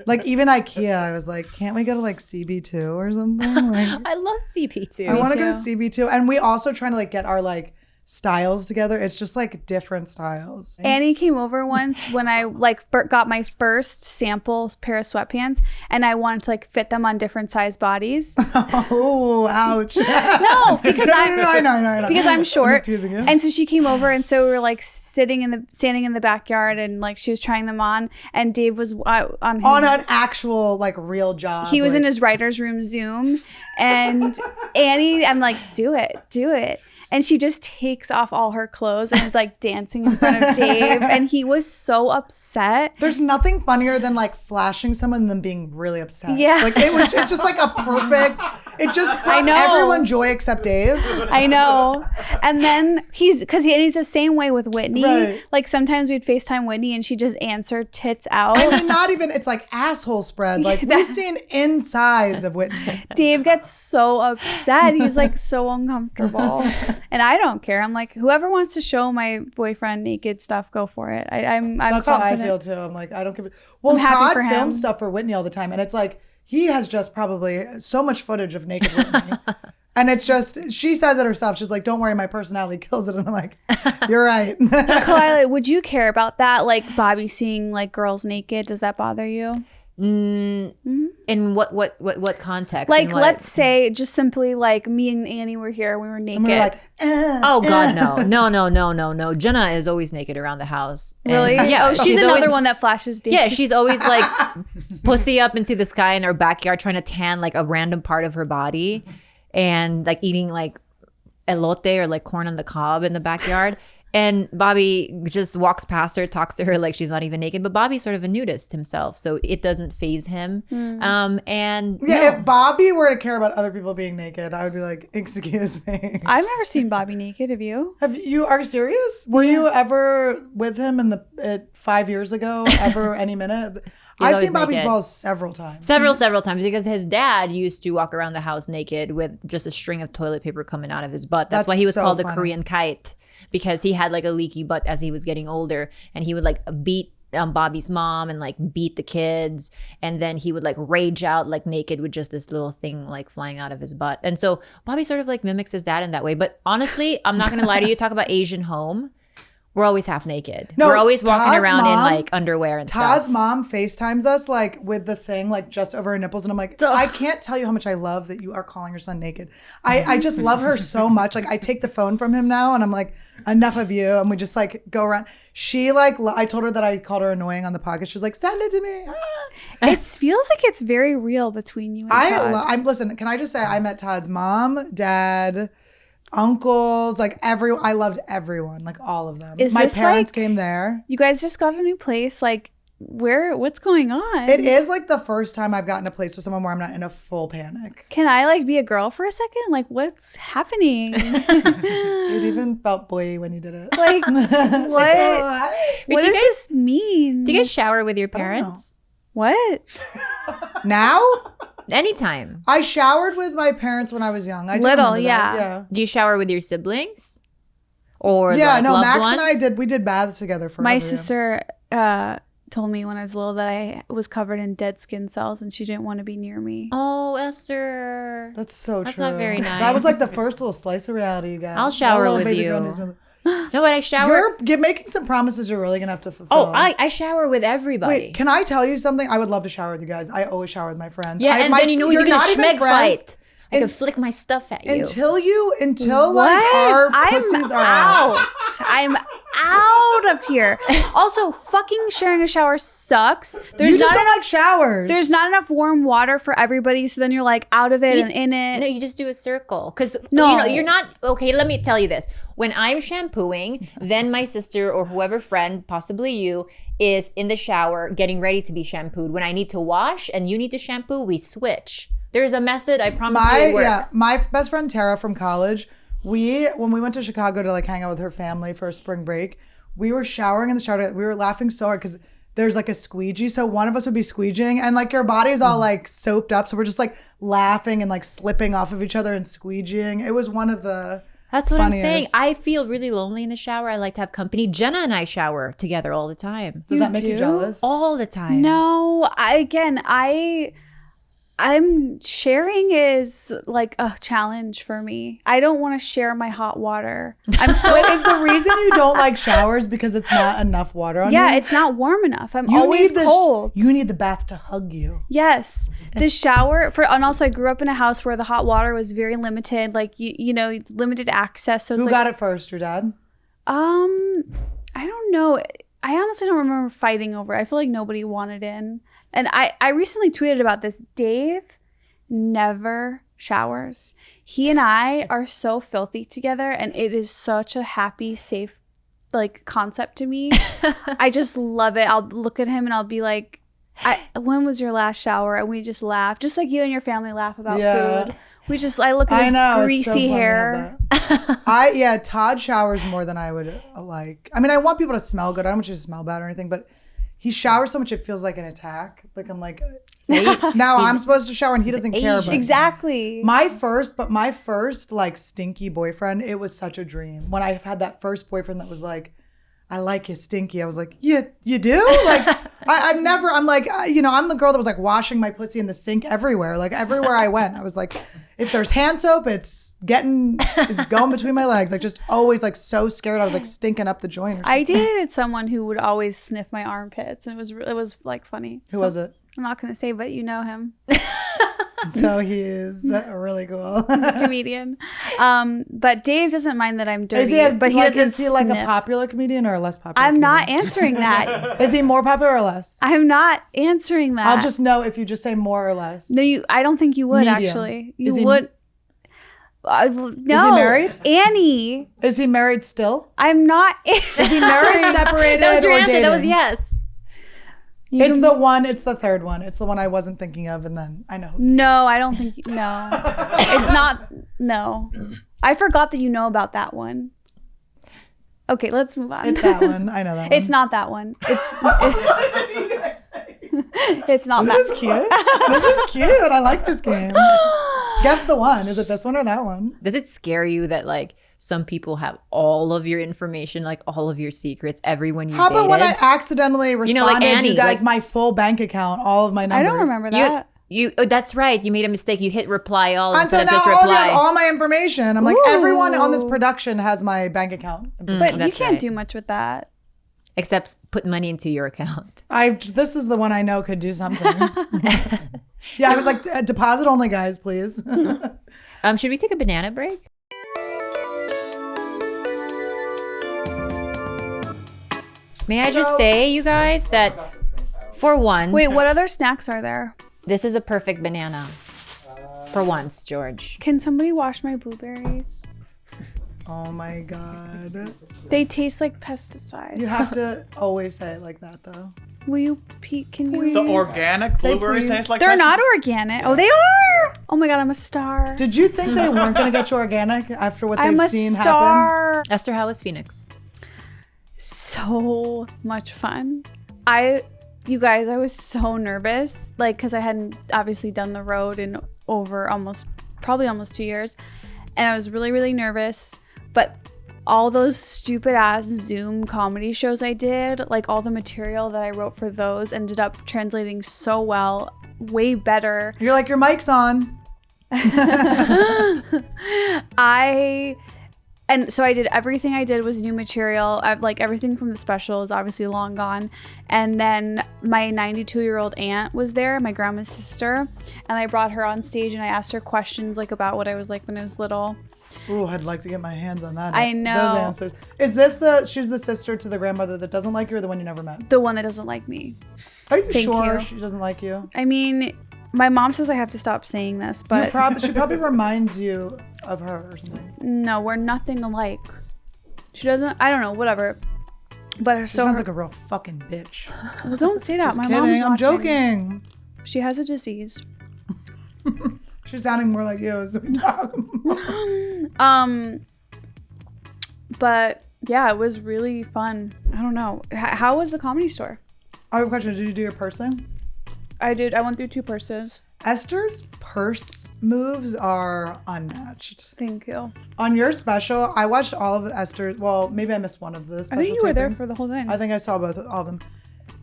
Speaker 1: like even IKEA, I was like, can't we go to like CB2 or something? Like,
Speaker 3: I love CB2.
Speaker 1: I want to go to CB2. And we also trying to like get our like styles together. It's just like different styles.
Speaker 2: Annie came over once when I like got my first sample pair of sweatpants and I wanted to like fit them on different size bodies.
Speaker 1: Oh, ouch.
Speaker 2: No, because
Speaker 1: no.
Speaker 2: Because I'm short.
Speaker 1: I'm just teasing you.
Speaker 2: And so she came over and so we were like standing in the backyard and like she was trying them on and Dave was on
Speaker 1: an actual like real job.
Speaker 2: He was
Speaker 1: like,
Speaker 2: in his writer's room Zoom and Annie, I'm like, do it. And she just takes off all her clothes and is like dancing in front of Dave. And he was so upset.
Speaker 1: There's nothing funnier than like flashing someone and them being really upset.
Speaker 2: Yeah.
Speaker 1: Like it's just like a perfect, it just brought everyone joy except Dave.
Speaker 2: I know. And then he's the same way with Whitney.
Speaker 1: Right.
Speaker 2: Like sometimes we'd FaceTime Whitney and she just answered tits out.
Speaker 1: I mean, not even, it's like asshole spread. Like we've seen insides of Whitney.
Speaker 2: Dave gets so upset. He's like so uncomfortable. And I don't care. I'm like, whoever wants to show my boyfriend naked stuff, go for it. I'm
Speaker 1: That's
Speaker 2: confident.
Speaker 1: how I feel too. I'm like, I don't give a... Well, Todd films stuff for Whitney all the time. And it's like, he has just probably so much footage of naked Whitney. And it's just, she says it herself. She's like, don't worry, my personality kills it. And I'm like, you're right.
Speaker 2: Khalyla, would you care about that? Like Bobby seeing like girls naked? Does that bother you?
Speaker 3: In what context?
Speaker 2: Like, let's say just simply like me and Annie were here, we were naked.
Speaker 1: And we were like,
Speaker 3: oh God, no. Jenna is always naked around the house.
Speaker 2: Really? Yeah. Oh, she's another one that flashes deep.
Speaker 3: Yeah, she's always like pussy up into the sky in her backyard, trying to tan like a random part of her body, and like eating like elote or like corn on the cob in the backyard. And Bobby just walks past her, talks to her like she's not even naked. But Bobby's sort of a nudist himself, so it doesn't faze him. And
Speaker 1: if Bobby were to care about other people being naked, I would be like, excuse me.
Speaker 2: I've never seen Bobby naked. Have you?
Speaker 1: Are you serious? Were you ever with him in 5 years ago? Ever any minute? I've seen Bobby's balls several times.
Speaker 3: Several times, because his dad used to walk around the house naked with just a string of toilet paper coming out of his butt. That's why he was called the Korean kite. Because he had like a leaky butt as he was getting older, and he would like beat Bobby's mom and like beat the kids, and then he would like rage out like naked with just this little thing like flying out of his butt. And so Bobby sort of like mimics his dad in that way. But honestly, I'm not gonna lie to you, talk about Asian home, we're always half naked. We're always walking around in like underwear and stuff.
Speaker 1: Todd's mom FaceTimes us like with the thing like just over her nipples, and I'm like, I can't tell you how much I love that you are calling your son naked. I just love her so much. Like I take the phone from him now and I'm like, enough of you, and we just like go around. She like, I told her that I called her annoying on the podcast. She's like, send it to me.
Speaker 2: It feels like it's very real between you and Todd.
Speaker 1: Listen, can I just say I met Todd's mom, dad, uncles, like I loved everyone, like all of them. My parents came there.
Speaker 2: You guys just got a new place. Like, what's going on?
Speaker 1: It is like the first time I've gotten a place with someone where I'm not in a full panic.
Speaker 2: Can I like be a girl for a second? Like, what's happening?
Speaker 1: It even felt boy when you did it.
Speaker 2: Like, what? What does this mean?
Speaker 3: Do you guys shower with your parents?
Speaker 2: What?
Speaker 1: Now?
Speaker 3: Anytime.
Speaker 1: I showered with my parents when I was young.
Speaker 2: Yeah.
Speaker 3: Do you shower with your siblings? Or
Speaker 1: Max
Speaker 3: ones?
Speaker 1: and I we did baths together forever.
Speaker 2: My sister told me when I was little that I was covered in dead skin cells and she didn't want to be near me.
Speaker 3: Oh, Esther.
Speaker 1: That's so true.
Speaker 3: That's not very nice.
Speaker 1: That was like the first little slice of reality you got.
Speaker 3: I'll shower with you. No, but I shower.
Speaker 1: You're making some promises you're really going to have to fulfill.
Speaker 3: Oh, I shower with everybody.
Speaker 1: Wait, can I tell you something? I would love to shower with you guys. I always shower with my friends.
Speaker 3: Yeah, and then you get a schmeg fight. I can flick my stuff at you.
Speaker 1: Until like our pussies are
Speaker 2: out. I'm out of here. Also, fucking sharing a shower sucks.
Speaker 1: You just don't like showers.
Speaker 2: There's not enough warm water for everybody, so then you're like out of it and in it.
Speaker 3: No, you just do a circle. Because you're not okay. Let me tell you this: when I'm shampooing, then my sister or whoever friend, possibly you, is in the shower getting ready to be shampooed. When I need to wash and you need to shampoo, we switch. There's a method. I promise you, it works.
Speaker 1: Yeah, my best friend Tara from college. When we went to Chicago to like hang out with her family for a spring break, we were showering in the shower. We were laughing so hard because there's like a squeegee. So one of us would be squeegeeing and like your body's all like soaped up. So we're just like laughing and like slipping off of each other and squeegeeing. It was one of the
Speaker 3: That's what
Speaker 1: funniest.
Speaker 3: I'm saying. I feel really lonely in the shower. I like to have company. Jenna and I shower together all the time.
Speaker 1: Does that make you jealous?
Speaker 3: All the time.
Speaker 2: No, I'm sharing is like a challenge for me. I don't want to share my hot water. I'm so
Speaker 1: Wait, is the reason you don't like showers because it's not enough water on you?
Speaker 2: yeah, it's not warm enough. I'm always cold.
Speaker 1: You need the bath to hug you.
Speaker 2: Yes, the shower and also I grew up in a house where the hot water was very limited, like you know, limited access. So it's
Speaker 1: Who got it first? Your dad?
Speaker 2: I don't know. I honestly don't remember fighting over it. I feel like nobody wanted in. And I recently tweeted about this. Dave never showers. He and I are so filthy together, and it is such a happy, safe like concept to me. I just love it. I'll look at him and I'll be like, when was your last shower? And we just laugh. Just like you and your family laugh about food. I look at his greasy hair.
Speaker 1: Todd showers more than I would like. I mean, I want people to smell good. I don't want you to smell bad or anything, but he showers so much it feels like an attack. Like I'm like, now I'm supposed to shower and he doesn't care about
Speaker 2: exactly.
Speaker 1: My first like stinky boyfriend, it was such a dream. When I had that first boyfriend that was like, I like you stinky. I was like, you do? Like, I'm like, I'm the girl that was like washing my pussy in the sink everywhere. Like everywhere I went, I was like, if there's hand soap, it's going between my legs. Like just always like so scared. I was like stinking up the joint or something.
Speaker 2: I dated someone who would always sniff my armpits, and it was like funny.
Speaker 1: Who was it?
Speaker 2: I'm not going to say, but you know him.
Speaker 1: So he is really cool.
Speaker 2: Comedian. But Dave doesn't mind that I'm dirty.
Speaker 1: Is he like a popular comedian or a less popular
Speaker 2: I'm
Speaker 1: comedian?
Speaker 2: not answering that.
Speaker 1: Is he more popular or less?
Speaker 2: I'm not answering that.
Speaker 1: I'll just know if you just say more or less.
Speaker 2: No, I don't think you would. Medium. Actually. You would. No. Is
Speaker 1: he married?
Speaker 2: Annie.
Speaker 1: Is he married still?
Speaker 2: I'm not.
Speaker 1: Is he married, separated,
Speaker 3: that was your answer.
Speaker 1: Dating?
Speaker 3: That was yes.
Speaker 1: It's the third one. It's the one I wasn't thinking of, and then I know.
Speaker 2: No, I don't think. No. It's not. No. I forgot that you know about that one. Okay, let's move on.
Speaker 1: It's that one. I know that one.
Speaker 2: It's not that one. It's not that.
Speaker 1: This is cute. This is cute. I like this game. Guess the one. Is it this one or that one?
Speaker 3: Does it scare you that like some people have all of your information, like all of your secrets, everyone you dated?
Speaker 1: How about when I accidentally responded
Speaker 3: like Annie,
Speaker 1: you guys my full bank account, all of my numbers?
Speaker 2: I don't remember that.
Speaker 3: That's right. You made a mistake. You hit reply all
Speaker 1: and
Speaker 3: instead
Speaker 1: so
Speaker 3: of just
Speaker 1: now all of you
Speaker 3: reply.
Speaker 1: have all my information. I'm like, everyone on this production has my bank account.
Speaker 2: But you can't do much with that.
Speaker 3: Except put money into your account.
Speaker 1: This is the one I know could do something. Yeah, I was like, deposit only, guys, please.
Speaker 3: Should we take a banana break? May I just say, you guys, that for once...
Speaker 2: Wait, what other snacks are there?
Speaker 3: This is a perfect banana. For once, George.
Speaker 2: Can somebody wash my blueberries?
Speaker 1: Oh my God.
Speaker 2: They taste like pesticides.
Speaker 1: You have to always say it like that, though.
Speaker 2: Will you, Pete, can you...
Speaker 4: The organic blueberries taste like
Speaker 2: They're
Speaker 4: pesticides?
Speaker 2: not organic. Oh, they are! Oh my God, I'm a star.
Speaker 1: Did you think they weren't going to get you organic after what they've seen happen?
Speaker 2: I'm a star.
Speaker 3: Esther, how was Phoenix?
Speaker 2: So much fun. You guys, I was so nervous, like, because I hadn't obviously done the road in over probably almost 2 years. And I was really, really nervous. But all those stupid ass Zoom comedy shows I did, like all the material that I wrote for those ended up translating so well, way better.
Speaker 1: You're like, your mic's on.
Speaker 2: And so I did everything I did was new material. Like everything from the special is obviously long gone. And then my 92-year-old aunt was there, my grandma's sister. And I brought her on stage and I asked her questions like about what I was like when I was little.
Speaker 1: Ooh, I'd like to get my hands on that.
Speaker 2: I know.
Speaker 1: Those answers. Is she's the sister to the grandmother that doesn't like you, or the one you never met?
Speaker 2: The one that doesn't like me.
Speaker 1: Are you
Speaker 2: Thank
Speaker 1: sure
Speaker 2: you.
Speaker 1: she doesn't like you?
Speaker 2: I mean, my mom says I have to stop saying this, but
Speaker 1: She probably reminds you of her or something.
Speaker 2: no, we're nothing alike. She doesn't. I don't know. Whatever. But
Speaker 1: She sounds like a real fucking bitch.
Speaker 2: Well, don't say that.
Speaker 1: Just
Speaker 2: My
Speaker 1: kidding.
Speaker 2: mom's
Speaker 1: I'm
Speaker 2: watching.
Speaker 1: joking.
Speaker 2: She has a disease.
Speaker 1: She's sounding more like you as we talk.
Speaker 2: But yeah, it was really fun. I don't know. How was the Comedy Store?
Speaker 1: I have a question. Did you do your purse thing?
Speaker 2: I did. I went through 2 purses.
Speaker 1: Esther's purse moves are unmatched.
Speaker 2: Thank you.
Speaker 1: On your special, I watched all of Esther's. Well, maybe I missed one of the special
Speaker 2: I think you were there
Speaker 1: tapings.
Speaker 2: for the whole thing.
Speaker 1: I think I saw all of them.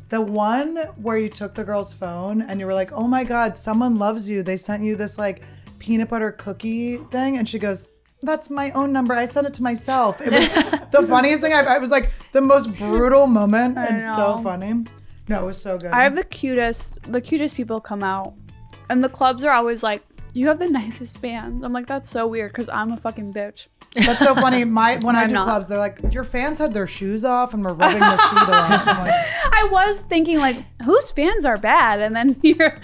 Speaker 1: The one where you took the girl's phone and you were like, oh my God, someone loves you. They sent you this like peanut butter cookie thing. And she goes, that's my own number. I sent it to myself. It was the funniest thing. I was like the most brutal moment and so funny. No, it was so good.
Speaker 2: I have the cutest people come out. And the clubs are always like, you have the nicest fans. I'm like, that's so weird because I'm a fucking bitch.
Speaker 1: That's so funny. When I do
Speaker 2: not.
Speaker 1: clubs, they're like, your fans had their shoes off and were rubbing their feet a lot. I'm like,
Speaker 2: I was thinking like, whose fans are bad? And then you're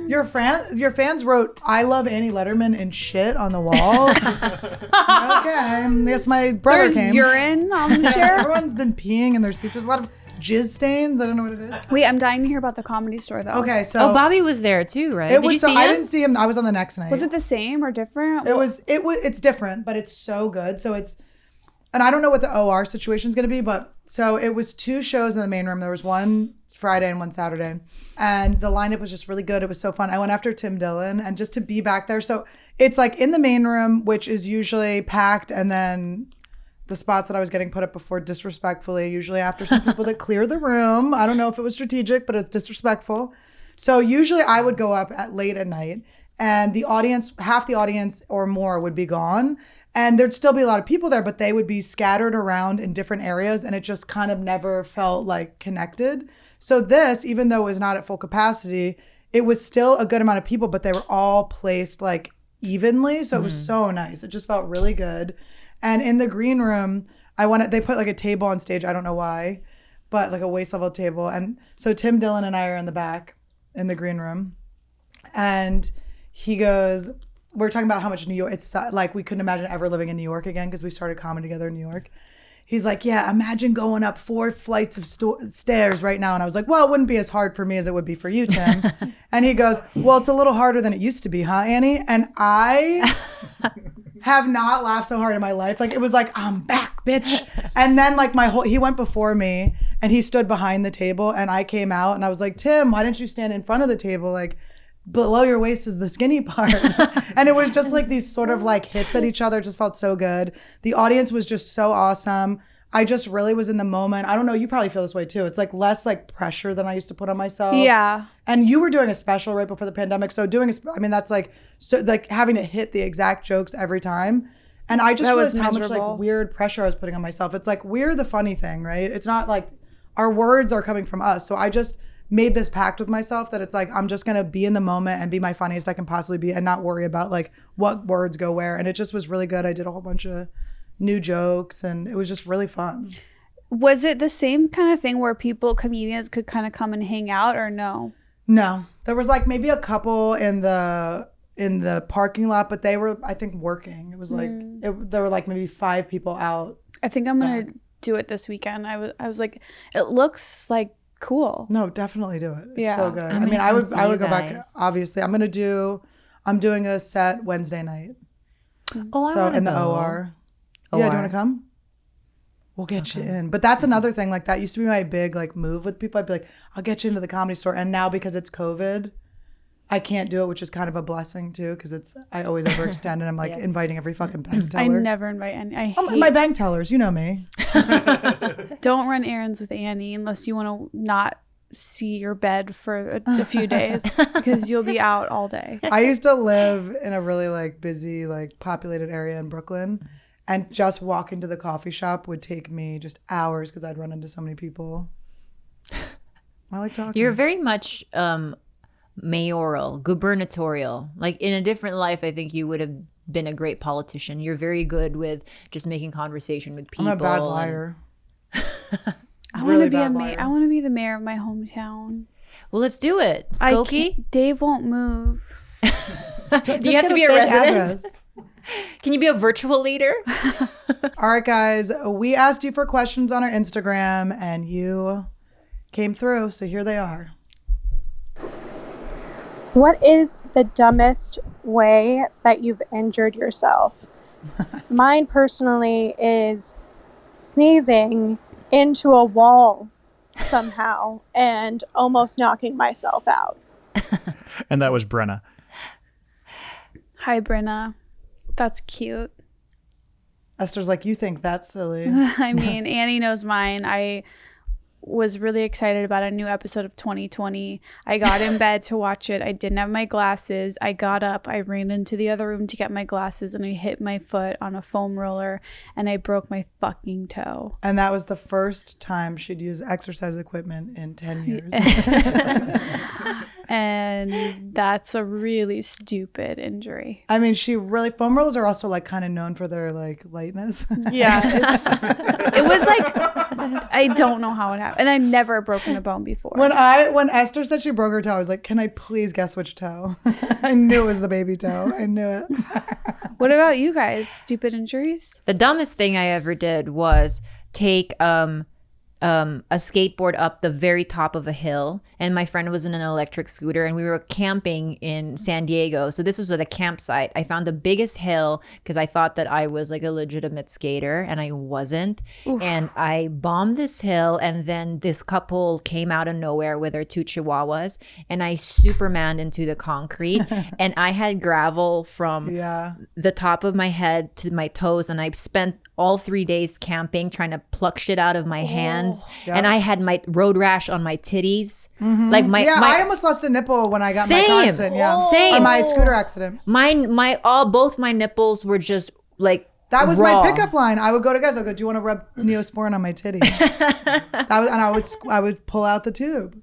Speaker 1: your fans wrote, I love Annie Letterman and shit on the wall. Okay, yes, my brother
Speaker 2: there's
Speaker 1: came.
Speaker 2: urine on the chair.
Speaker 1: Everyone's been peeing in their seats. There's a lot of jizz stains. I don't know what it is.
Speaker 2: Wait, I'm dying to hear about the Comedy Store though.
Speaker 1: Okay, so
Speaker 3: Bobby was there too, right?
Speaker 1: it
Speaker 3: Did
Speaker 1: was.
Speaker 3: you
Speaker 1: So
Speaker 3: see
Speaker 1: I
Speaker 3: him?
Speaker 1: didn't see him. I was on the next night.
Speaker 2: Was it the same or different?
Speaker 1: It's different, but it's so good. So it's, and I don't know what the OR situation is going to be, but so it was 2 shows in the main room. There was one Friday and one Saturday, and the lineup was just really good. It was so fun. I went after Tim Dillon, and just to be back there. So it's like in the main room, which is usually packed, and then the spots that I was getting put up before disrespectfully, usually after some people that clear the room. I don't know if it was strategic, but it's disrespectful. So usually I would go up late at night, and the audience, half the audience or more would be gone, and there'd still be a lot of people there, but they would be scattered around in different areas, and it just kind of never felt like connected. So this, even though it was not at full capacity, it was still a good amount of people, but they were all placed like evenly. So it was so nice. It just felt really good. And in the green room, they put like a table on stage. I don't know why, but like a waist level table. And so Tim Dillon and I are in the back in the green room. And he goes, we're talking about how much New York, it's like we couldn't imagine ever living in New York again because we started comedy together in New York. He's like, yeah, imagine going up 4 flights of stairs right now. And I was like, well, it wouldn't be as hard for me as it would be for you, Tim. And he goes, well, it's a little harder than it used to be, huh, Annie? And I have not laughed so hard in my life. Like, it was like, I'm back, bitch. And then like he went before me and he stood behind the table, and I came out and I was like, Tim, why didn't you stand in front of the table? Like, below your waist is the skinny part. And it was just like these sort of like hits at each other. It just felt so good. The audience was just so awesome. I just really was in the moment. I don't know, you probably feel this way too. It's like less like pressure than I used to put on myself.
Speaker 2: Yeah.
Speaker 1: And you were doing a special right before the pandemic. So that's like, so like having to hit the exact jokes every time. And I just realized how much like weird pressure I was putting on myself. It's like, we're the funny thing, right? It's not like our words are coming from us. So I just made this pact with myself that it's like, I'm just going to be in the moment and be my funniest I can possibly be and not worry about like what words go where. And it just was really good. I did a whole bunch of new jokes and it was just really fun.
Speaker 2: Was it the same kind of thing where comedians could kind of come and hang out, or no?
Speaker 1: No, there was like maybe a couple in the parking lot, but they were, I think, working. It was like, there were like maybe 5 people out.
Speaker 2: I think I'm going to do it this weekend. I was like, it looks like cool.
Speaker 1: No, definitely do it. It's so good. I mean, I would go back. Obviously, I'm doing a set Wednesday night.
Speaker 3: Oh,
Speaker 1: so in the OR. Yeah, do you want to come? We'll get you in. But that's another thing. Like, that used to be my big like move with people. I'd be like, I'll get you into the Comedy Store. And now because it's COVID, I can't do it, which is kind of a blessing too, because I always overextend and I'm like inviting every fucking bank teller.
Speaker 2: I never invite any.
Speaker 1: My bank tellers, you know me.
Speaker 2: Don't run errands with Annie unless you want to not see your bed for a few days because you'll be out all day.
Speaker 1: I used to live in a really like busy, like populated area in Brooklyn, and just walking to the coffee shop would take me just hours because I'd run into so many people. I like talking.
Speaker 3: You're very much mayoral, gubernatorial. Like in a different life, I think you would have been a great politician. You're very good with just making conversation with people.
Speaker 1: I'm a bad liar.
Speaker 2: I want to be I want to be the mayor of my hometown.
Speaker 3: Well, let's do it. Skokie?
Speaker 2: Dave won't move.
Speaker 3: Do you have to be a resident? Address. Can you be a virtual leader?
Speaker 1: All right, guys. We asked you for questions on our Instagram, and you came through. So here they are.
Speaker 5: What is the dumbest way that you've injured yourself? Mine personally is sneezing into a wall somehow and almost knocking myself out.
Speaker 6: And that was Brenna.
Speaker 2: Hi, Brenna. That's cute.
Speaker 1: Esther's like, you think that's silly.
Speaker 2: I mean, Annie knows mine. I was really excited about a new episode of 2020. I got in bed to watch it. I didn't have my glasses. I got up. I ran into the other room to get my glasses, and I hit my foot on a foam roller, and I broke my fucking toe.
Speaker 1: And that was the first time she'd use exercise equipment in 10 years.
Speaker 2: And that's a really stupid injury.
Speaker 1: I mean, foam rollers are also like kind of known for their like lightness.
Speaker 2: Yeah. It was like, I don't know how it happened. And I never broken a bone before.
Speaker 1: When Esther said she broke her toe, I was like, can I please guess which toe? I knew it was the baby toe. I knew it.
Speaker 2: What about you guys? Stupid injuries?
Speaker 3: The dumbest thing I ever did was take a skateboard up the very top of a hill, and my friend was in an electric scooter, and we were camping in San Diego. So this was at a campsite. I found the biggest hill because I thought that I was like a legitimate skater, and I wasn't. Oof. And I bombed this hill, and then this couple came out of nowhere with their 2 chihuahuas, and I supermaned into the concrete, and I had gravel from the top of my head to my toes, and I spent all 3 days camping trying to pluck shit out of my hands. Yep. And I had my road rash on my titties.
Speaker 1: Mm-hmm. Like I almost lost a nipple when I got my car accident. Yeah,
Speaker 3: same.
Speaker 1: Or my scooter accident.
Speaker 3: Both my nipples were just like
Speaker 1: that was
Speaker 3: raw.
Speaker 1: my pickup line. I would go to guys. I would go, "Do you want to rub Neosporin on my titty?" I would pull out the tube.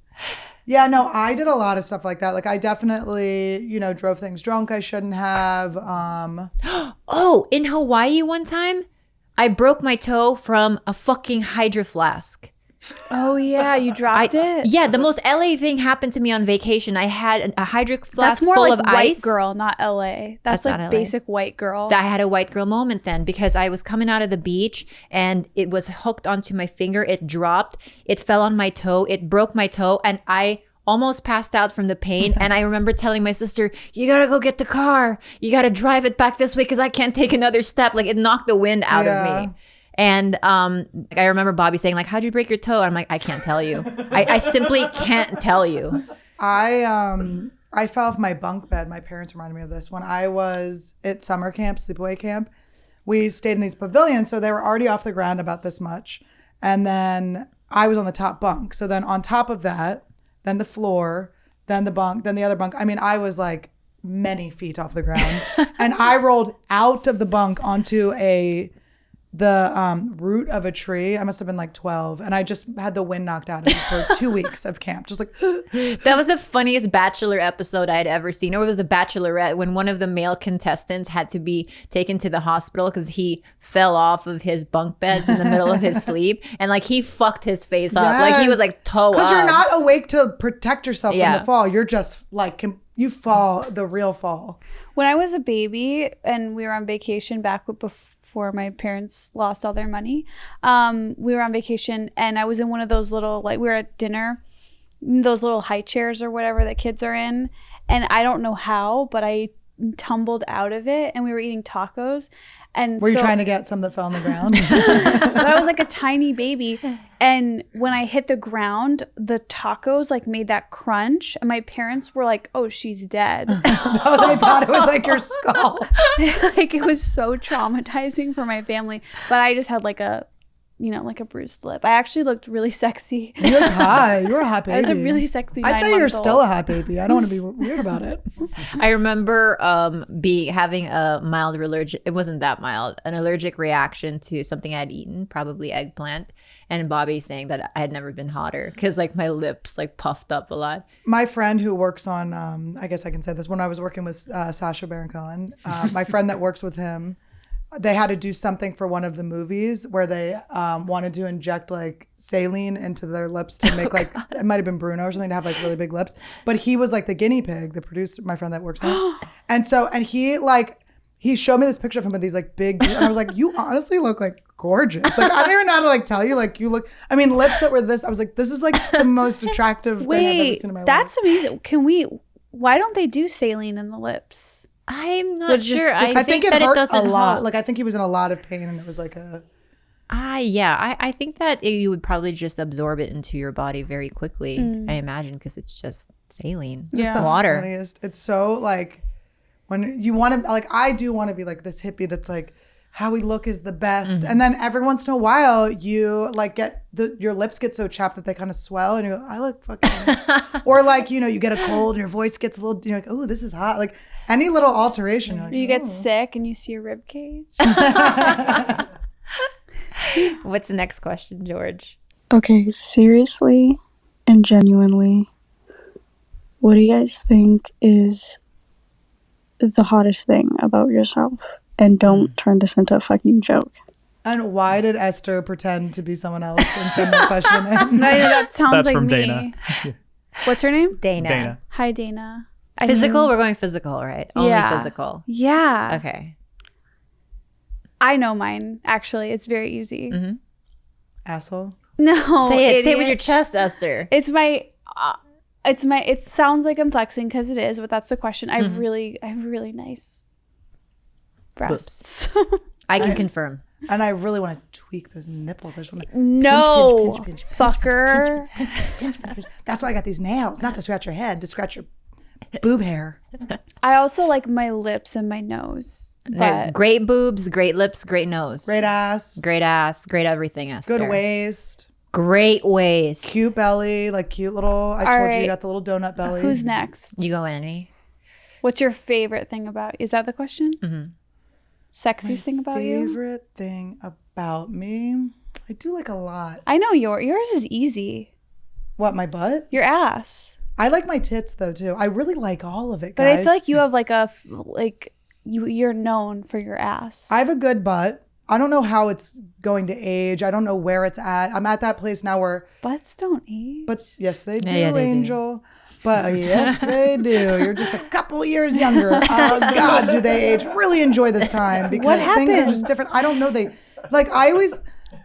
Speaker 1: Yeah, no, I did a lot of stuff like that. Like I definitely, drove things drunk I shouldn't have.
Speaker 3: Oh, in Hawaii one time, I broke my toe from a fucking Hydro Flask.
Speaker 2: Oh yeah, you dropped it?
Speaker 3: Yeah, the most LA thing happened to me on vacation. I had a Hydro Flask
Speaker 2: That's more
Speaker 3: full
Speaker 2: like
Speaker 3: of
Speaker 2: white
Speaker 3: ice.
Speaker 2: girl, not LA. That's like LA. Basic white girl.
Speaker 3: I had a white girl moment then because I was coming out of the beach and it was hooked onto my finger. It dropped. It fell on my toe. It broke my toe, and I almost passed out from the pain. And I remember telling my sister, "You gotta go get the car. You gotta drive it back this way because I can't take another step." Like it knocked the wind out of me. And I remember Bobby saying, like, "How'd you break your toe?" I'm like, "I can't tell you. I simply can't tell you."
Speaker 1: I fell off my bunk bed. My parents reminded me of this. When I was at summer camp, sleepaway camp, we stayed in these pavilions. So they were already off the ground about this much. And then I was on the top bunk. So then on top of that, then the floor, then the bunk, then the other bunk. I mean, I was like many feet off the ground. And I rolled out of the bunk onto the root of a tree. I must have been like 12, and I just had the wind knocked out of me for 2 weeks of camp. Just like
Speaker 3: that was the funniest Bachelor episode I had ever seen. Or it was the Bachelorette when one of the male contestants had to be taken to the hospital because he fell off of his bunk beds in the middle of his sleep, and like he fucked his face up. Like he was like toe up.
Speaker 1: Because you're not awake to protect yourself from the fall. You're just like you fall the real fall.
Speaker 2: When I was a baby and we were on vacation back before my parents lost all their money, we were on vacation, and I was in one of those little, like, we were at dinner, those little high chairs or whatever that kids are in, and I don't know how, but I tumbled out of it, and we were eating tacos. And
Speaker 1: were you trying to get some that fell on the ground?
Speaker 2: But I was like a tiny baby, and when I hit the ground, the tacos like made that crunch, and my parents were like, "Oh, she's dead."
Speaker 1: No, they thought it was like your skull.
Speaker 2: Like it was so traumatizing for my family, but I just had like a bruised lip. I actually looked really sexy.
Speaker 1: You look hot. You were a hot baby.
Speaker 2: I was a really sexy 9
Speaker 1: I'd say you're still a hot baby. I don't want to be weird about it.
Speaker 3: I remember having a mild allergic. It wasn't that mild. An allergic reaction to something I'd eaten, probably eggplant. and Bobby saying that I had never been hotter because like my lips like puffed up a lot.
Speaker 1: My friend who works on, I guess I can say this, when I was working with Sacha Baron Cohen, my friend that works with him, they had to do something for one of the movies where they wanted to inject like saline into their lips to make like, it might have been Bruno or something, to have like really big lips. But he was like the guinea pig, the producer, my friend that works on it. And he showed me this picture of him with these like big, and I was like, you honestly look like gorgeous. Like I don't even know how to like tell you, like you look, I mean, lips that were this, I was like, this is like the most attractive thing I've ever seen in my life.
Speaker 2: That's amazing. Why don't they do saline in the lips?
Speaker 3: I'm not sure.
Speaker 1: I think it
Speaker 3: that
Speaker 1: hurt
Speaker 3: it doesn't
Speaker 1: a lot.
Speaker 3: help.
Speaker 1: Like I think he was in a lot of pain, and it was like a.
Speaker 3: I think that you would probably just absorb it into your body very quickly. I imagine because it's just saline,
Speaker 1: Just
Speaker 3: just
Speaker 1: the
Speaker 3: water.
Speaker 1: funniest. It's so like when you want to, like I do want to be like this hippie that's like how we look is the best, and then every once in a while you like get your lips get so chapped that they kind of swell, and you go, I look fucking. Or like you get a cold and your voice gets a little. You're like, oh, this is hot. Like any little alteration. You're like,
Speaker 2: You get sick and you see a rib cage.
Speaker 3: What's the next question, George?
Speaker 7: Okay, seriously and genuinely, what do you guys think is the hottest thing about yourself? And don't turn this into a fucking joke.
Speaker 1: And why did Esther pretend to be someone else and send that question in?
Speaker 2: That sounds
Speaker 6: That's
Speaker 2: like
Speaker 6: from
Speaker 2: me.
Speaker 6: Dana.
Speaker 2: What's her name?
Speaker 3: Dana.
Speaker 2: Hi, Dana.
Speaker 3: Physical? We're going physical, right? Only physical.
Speaker 2: Yeah.
Speaker 3: Okay.
Speaker 2: I know mine, actually. It's very easy.
Speaker 1: Asshole.
Speaker 2: No.
Speaker 3: Say it. Say it with
Speaker 2: idiot.
Speaker 3: your chest, Esther.
Speaker 2: It's my it sounds like I'm flexing because it is, but that's the question. I have really nice breasts.
Speaker 3: I can confirm.
Speaker 1: And I really want to tweak those nipples. I just want to
Speaker 2: No,
Speaker 1: pinch.
Speaker 2: fucker.
Speaker 1: Pinch. That's why I got these nails, not to scratch your head, to scratch your boob hair.
Speaker 2: I also like my lips and my nose. But
Speaker 3: Great boobs, great lips, great nose.
Speaker 1: Great ass.
Speaker 3: Great ass, great everything, Esther.
Speaker 1: Good waist.
Speaker 3: Great waist.
Speaker 1: Cute belly, like cute little. I told you got the little donut belly.
Speaker 2: Who's next?
Speaker 3: You go, Annie.
Speaker 2: What's your favorite thing about? Is that the question? Sexiest thing about you?
Speaker 1: Favorite thing about me? I do like a lot.
Speaker 2: I know yours is easy.
Speaker 1: What, my butt?
Speaker 2: Your ass.
Speaker 1: I like my tits though too. I really like all of it,
Speaker 2: But
Speaker 1: guys.
Speaker 2: I feel like you have like you're known for your ass.
Speaker 1: I have a good butt. I don't know how it's going to age. I don't know where it's at. I'm at that place now where,
Speaker 2: Butts don't age.
Speaker 1: but yes, they do,
Speaker 3: Yeah, they do.
Speaker 1: Angel. But yes, they do. You're just a couple years younger. Oh God, do they age? Really enjoy this time because things are
Speaker 2: happens?
Speaker 1: just different. I don't know.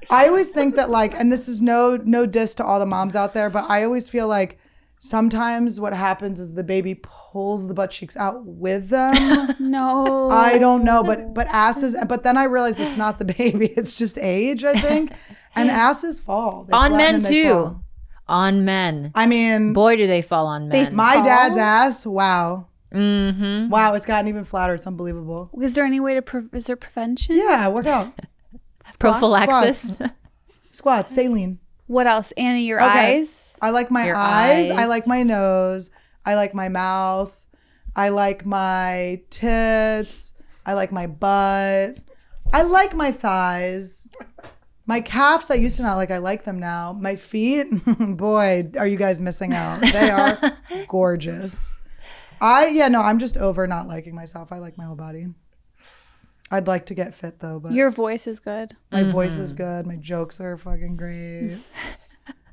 Speaker 1: I always think that like, and this is no diss to all the moms out there, but I always feel like sometimes what happens is the baby pulls the butt cheeks out with them.
Speaker 2: No.
Speaker 1: I don't know, but asses. But then I realize it's not the baby; it's just age, I think. And asses fall. They
Speaker 3: On
Speaker 1: flatten
Speaker 3: men
Speaker 1: and they
Speaker 3: too.
Speaker 1: fall.
Speaker 3: On men.
Speaker 1: I mean,
Speaker 3: Boy, do they fall on men.
Speaker 1: my
Speaker 2: fall?
Speaker 1: dad's ass. Wow.
Speaker 3: Mm-hmm.
Speaker 1: Wow, it's gotten even flatter. It's unbelievable.
Speaker 2: Is there any way to is there prevention?
Speaker 1: Yeah, work out.
Speaker 3: Prophylaxis.
Speaker 1: Squats, saline.
Speaker 2: What else? Annie, your
Speaker 1: Okay.
Speaker 2: eyes?
Speaker 1: I like my
Speaker 3: Your
Speaker 1: eyes. I
Speaker 3: eyes.
Speaker 1: like my nose. I like my mouth. I like my tits. I like my butt. I like my thighs. My calves, I used to not like. I like them now. My feet, boy, are you guys missing out. They are gorgeous. I'm just over not liking myself. I like my whole body. I'd like to get fit though, but
Speaker 2: Your voice is good.
Speaker 1: my voice is good. My jokes are fucking great.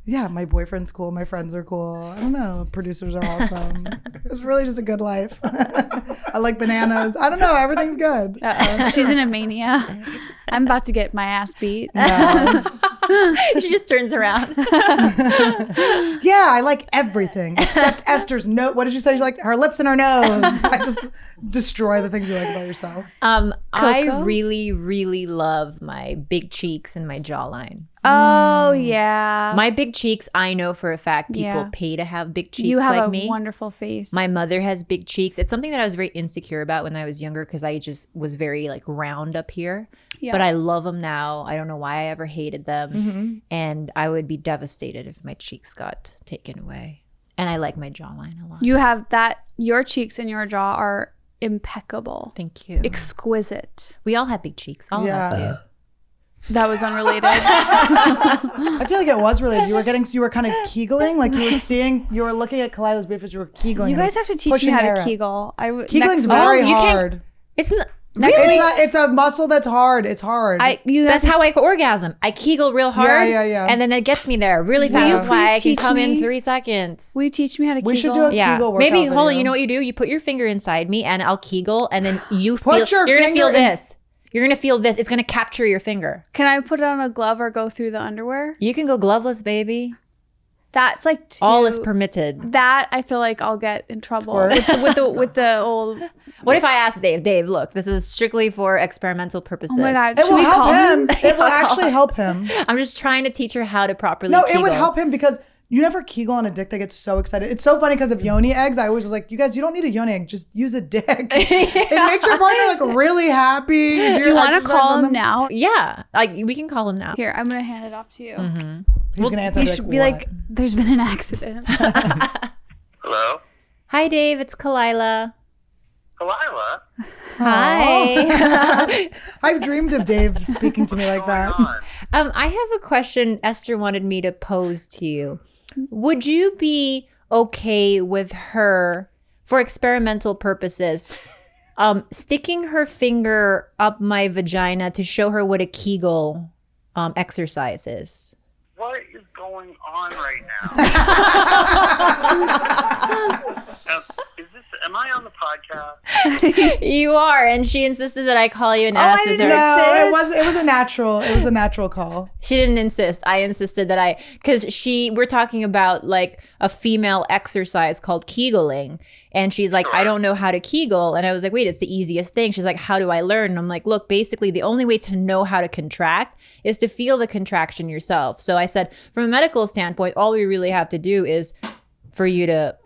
Speaker 1: Yeah, my boyfriend's cool. My friends are cool. I don't know. Producers are awesome. It's really just a good life. I like bananas. I don't know. Everything's good.
Speaker 2: Uh-oh. She's in a mania. I'm about to get my ass beat.
Speaker 1: Yeah.
Speaker 3: She just turns around.
Speaker 1: Yeah, I like everything except Esther's nose. What did you say? She's like her lips and her nose. I just destroy the things you like about yourself.
Speaker 3: I
Speaker 2: Coco?
Speaker 3: really, really love my big cheeks and my jawline.
Speaker 2: Oh, yeah.
Speaker 3: My big cheeks, I know for a fact people
Speaker 2: Yeah.
Speaker 3: pay to have big cheeks
Speaker 2: you have
Speaker 3: like
Speaker 2: a
Speaker 3: me.
Speaker 2: wonderful face.
Speaker 3: My mother has big cheeks. It's something that I was very insecure about when I was younger because I just was very like round up here.
Speaker 2: Yeah.
Speaker 3: But I love them now. I don't know why I ever hated them.
Speaker 1: Mm-hmm.
Speaker 3: And I would be devastated if my cheeks got taken away. And I like my jawline a lot.
Speaker 2: You have that. Your cheeks and your jaw are impeccable.
Speaker 3: Thank you.
Speaker 2: Exquisite.
Speaker 3: We all have big cheeks. All of us do.
Speaker 2: That was unrelated.
Speaker 1: I feel like it was related. You were kind of Kegeling, like you were looking at Khalyla's beef, you were Kegeling.
Speaker 2: You guys have to teach me how to Kegel.
Speaker 1: Kegeling's very hard.
Speaker 3: It's not.
Speaker 1: Really? It's a muscle that's hard. It's hard.
Speaker 3: That's how I orgasm. I Kegel real hard.
Speaker 1: Yeah.
Speaker 3: And then it gets me there really fast. That's why I can come in 3 seconds.
Speaker 2: Will you teach me how to Kegel?
Speaker 1: We should do a Kegel workout
Speaker 3: Maybe,
Speaker 1: video.
Speaker 3: hold on, you know what you do? You put your finger inside me and I'll Kegel and then you're going to feel
Speaker 1: in-
Speaker 3: this. You're going to feel this. It's going to capture your finger.
Speaker 2: Can I put it on a glove or go through the underwear?
Speaker 3: You can go gloveless, baby.
Speaker 2: That's like
Speaker 3: all is permitted.
Speaker 2: That I feel like I'll get in trouble with the old.
Speaker 3: What if I ask Dave? Dave, look, this is strictly for experimental purposes.
Speaker 2: Oh my God,
Speaker 1: it will help him. It will actually help him.
Speaker 3: I'm just trying to teach her how to properly.
Speaker 1: No,
Speaker 3: Kegel.
Speaker 1: it would help him because you never Kegel on a dick that gets so excited. It's so funny because of yoni eggs. I always was like, you guys, you don't need a yoni egg. Just use a dick. It makes your partner like really happy.
Speaker 2: Do you want to call him now?
Speaker 3: Yeah, like we can call him now.
Speaker 2: Here, I'm gonna hand it off to you.
Speaker 3: Mm-hmm.
Speaker 1: He's gonna answer.
Speaker 2: He should be like, "There's been an accident."
Speaker 4: Hello.
Speaker 3: Hi, Dave. It's Khalyla.
Speaker 4: Khalyla.
Speaker 3: Hi.
Speaker 1: I've dreamed of Dave speaking to me like that.
Speaker 3: I have a question Esther wanted me to pose to you. Would you be okay with her, for experimental purposes, sticking her finger up my vagina to show her what a Kegel exercise is?
Speaker 4: What is going on right now? Am I on the podcast?
Speaker 3: You are, and she insisted that I call you and ask her.
Speaker 1: No, it was a natural call.
Speaker 3: She didn't insist. I insisted that because we're talking about like a female exercise called Kegeling, and she's like, I don't know how to Kegel, and I was like, wait, it's the easiest thing. She's like, how do I learn? And I'm like, look, basically the only way to know how to contract is to feel the contraction yourself. So I said, from a medical standpoint, all we really have to do is for you to,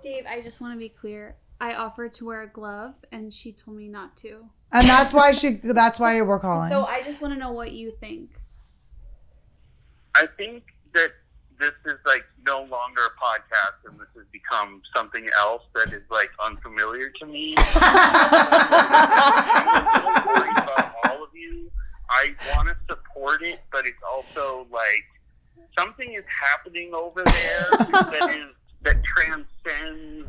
Speaker 2: Dave, I just want to be clear. I offered to wear a glove, and she told me not to.
Speaker 1: And that's why we're calling.
Speaker 2: So I just want to know what you think.
Speaker 4: I think that this is like no longer a podcast, and this has become something else that is like unfamiliar to me. I'm worried about all of you. I want to support it, but it's also like something is happening over there that transcends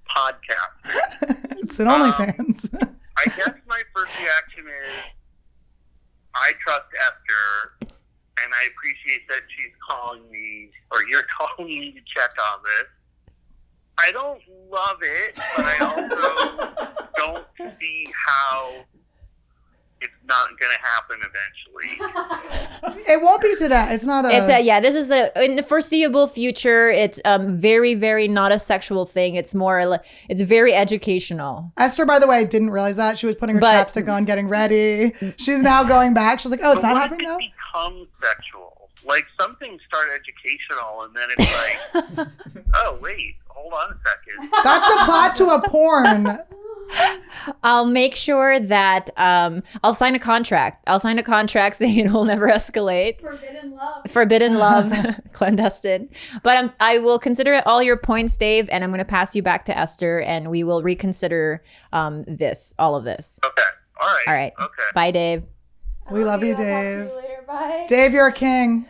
Speaker 4: podcasting.
Speaker 1: It's an OnlyFans.
Speaker 4: I guess my first reaction is I trust Esther, and I appreciate that she's calling me, or you're calling me to check on this. I don't love it, but I also don't see how it's not going to happen eventually.
Speaker 1: It won't be today. It's not a...
Speaker 3: This is in the foreseeable future. It's very, very not a sexual thing. It's more, it's very educational.
Speaker 1: Esther, by the way, didn't realize that. She was putting her chapstick on, getting ready. She's now going back. She's like, oh, it's not happening now?
Speaker 4: It becomes sexual. Like, some things start educational, and then it's like, oh, wait, hold on a second.
Speaker 1: That's the plot to a porn.
Speaker 3: I'll make sure that I'll sign a contract. I'll sign a contract saying it will never escalate. Forbidden love, clandestine. But I will consider all your points, Dave, and I'm going to pass you back to Esther, and we will reconsider all of this.
Speaker 4: Okay. All right.
Speaker 3: Okay. Bye, Dave.
Speaker 1: We love you, Dave.
Speaker 2: See you later. Bye.
Speaker 1: Dave, you're a king.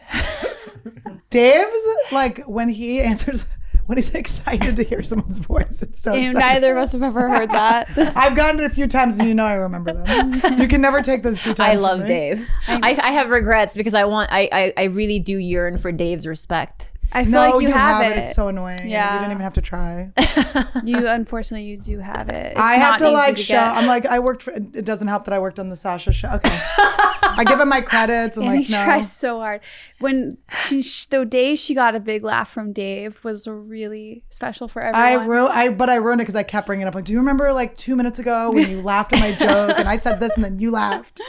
Speaker 1: Dave's like when he answers. When he's excited to hear someone's voice, it's so exciting.
Speaker 2: Neither of us have ever heard that.
Speaker 1: I've gotten it a few times, and I remember them. You can never take those 2 times.
Speaker 3: I love Dave. I have regrets because I really do yearn for Dave's respect.
Speaker 2: I feel like you have it.
Speaker 1: It's so annoying.
Speaker 2: Yeah.
Speaker 1: You didn't even have to try.
Speaker 2: Unfortunately, you do have it. It's
Speaker 1: I have to
Speaker 2: not easy
Speaker 1: show.
Speaker 2: get.
Speaker 1: I'm like, it doesn't help that I worked on the Sasha show. Okay. I give him my credits. I'm like,
Speaker 2: he
Speaker 1: no.
Speaker 2: tries so hard. When the day she got a big laugh from Dave was really special for everyone.
Speaker 1: But I ruined it because I kept bringing it up. Like, do you remember like 2 minutes ago when you laughed at my joke and I said this and then you laughed?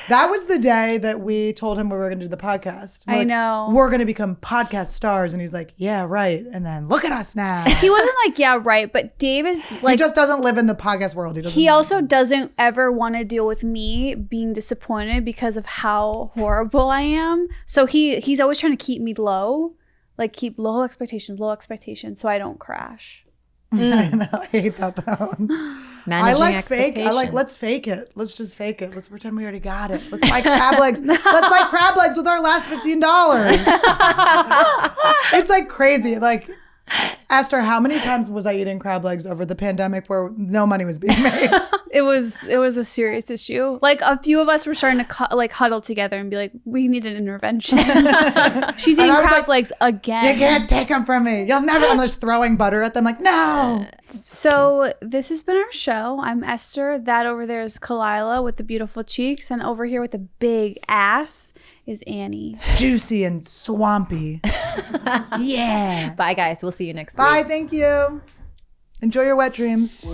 Speaker 1: That was the day that we told him we were going to do the podcast.
Speaker 2: I know.
Speaker 1: We're going to become podcast stars. And he's like, yeah, right. And then look at us now.
Speaker 2: He wasn't like, yeah, right. But Dave is like...
Speaker 1: He just doesn't live in the podcast world.
Speaker 2: He also doesn't ever want to deal with me being disappointed because of how horrible I am. So he's always trying to keep me low. Like keep low expectations, so I don't crash.
Speaker 1: I know. I hate that though.
Speaker 3: Managing
Speaker 1: I like fake. I like,
Speaker 3: expectations.
Speaker 1: let's fake it. Let's just fake it. Let's pretend we already got it. Let's buy crab legs. Let's buy crab legs with our last $15. It's like crazy. Like, Esther, how many times was I eating crab legs over the pandemic where no money was being made?
Speaker 2: It was a serious issue. Like a few of us were starting to huddle together and be like, we need an intervention. She's eating
Speaker 1: I was
Speaker 2: crab
Speaker 1: like,
Speaker 2: legs again.
Speaker 1: You can't take them from me. You'll never. I'm just throwing butter at them. Like, no.
Speaker 2: So this has been our show. I'm Esther. That over there is Khalyla with the beautiful cheeks, and over here with the big ass is Annie.
Speaker 1: Juicy and swampy. Yeah.
Speaker 3: Bye, guys. We'll see you next week.
Speaker 1: Bye. Thank you. Enjoy your wet dreams.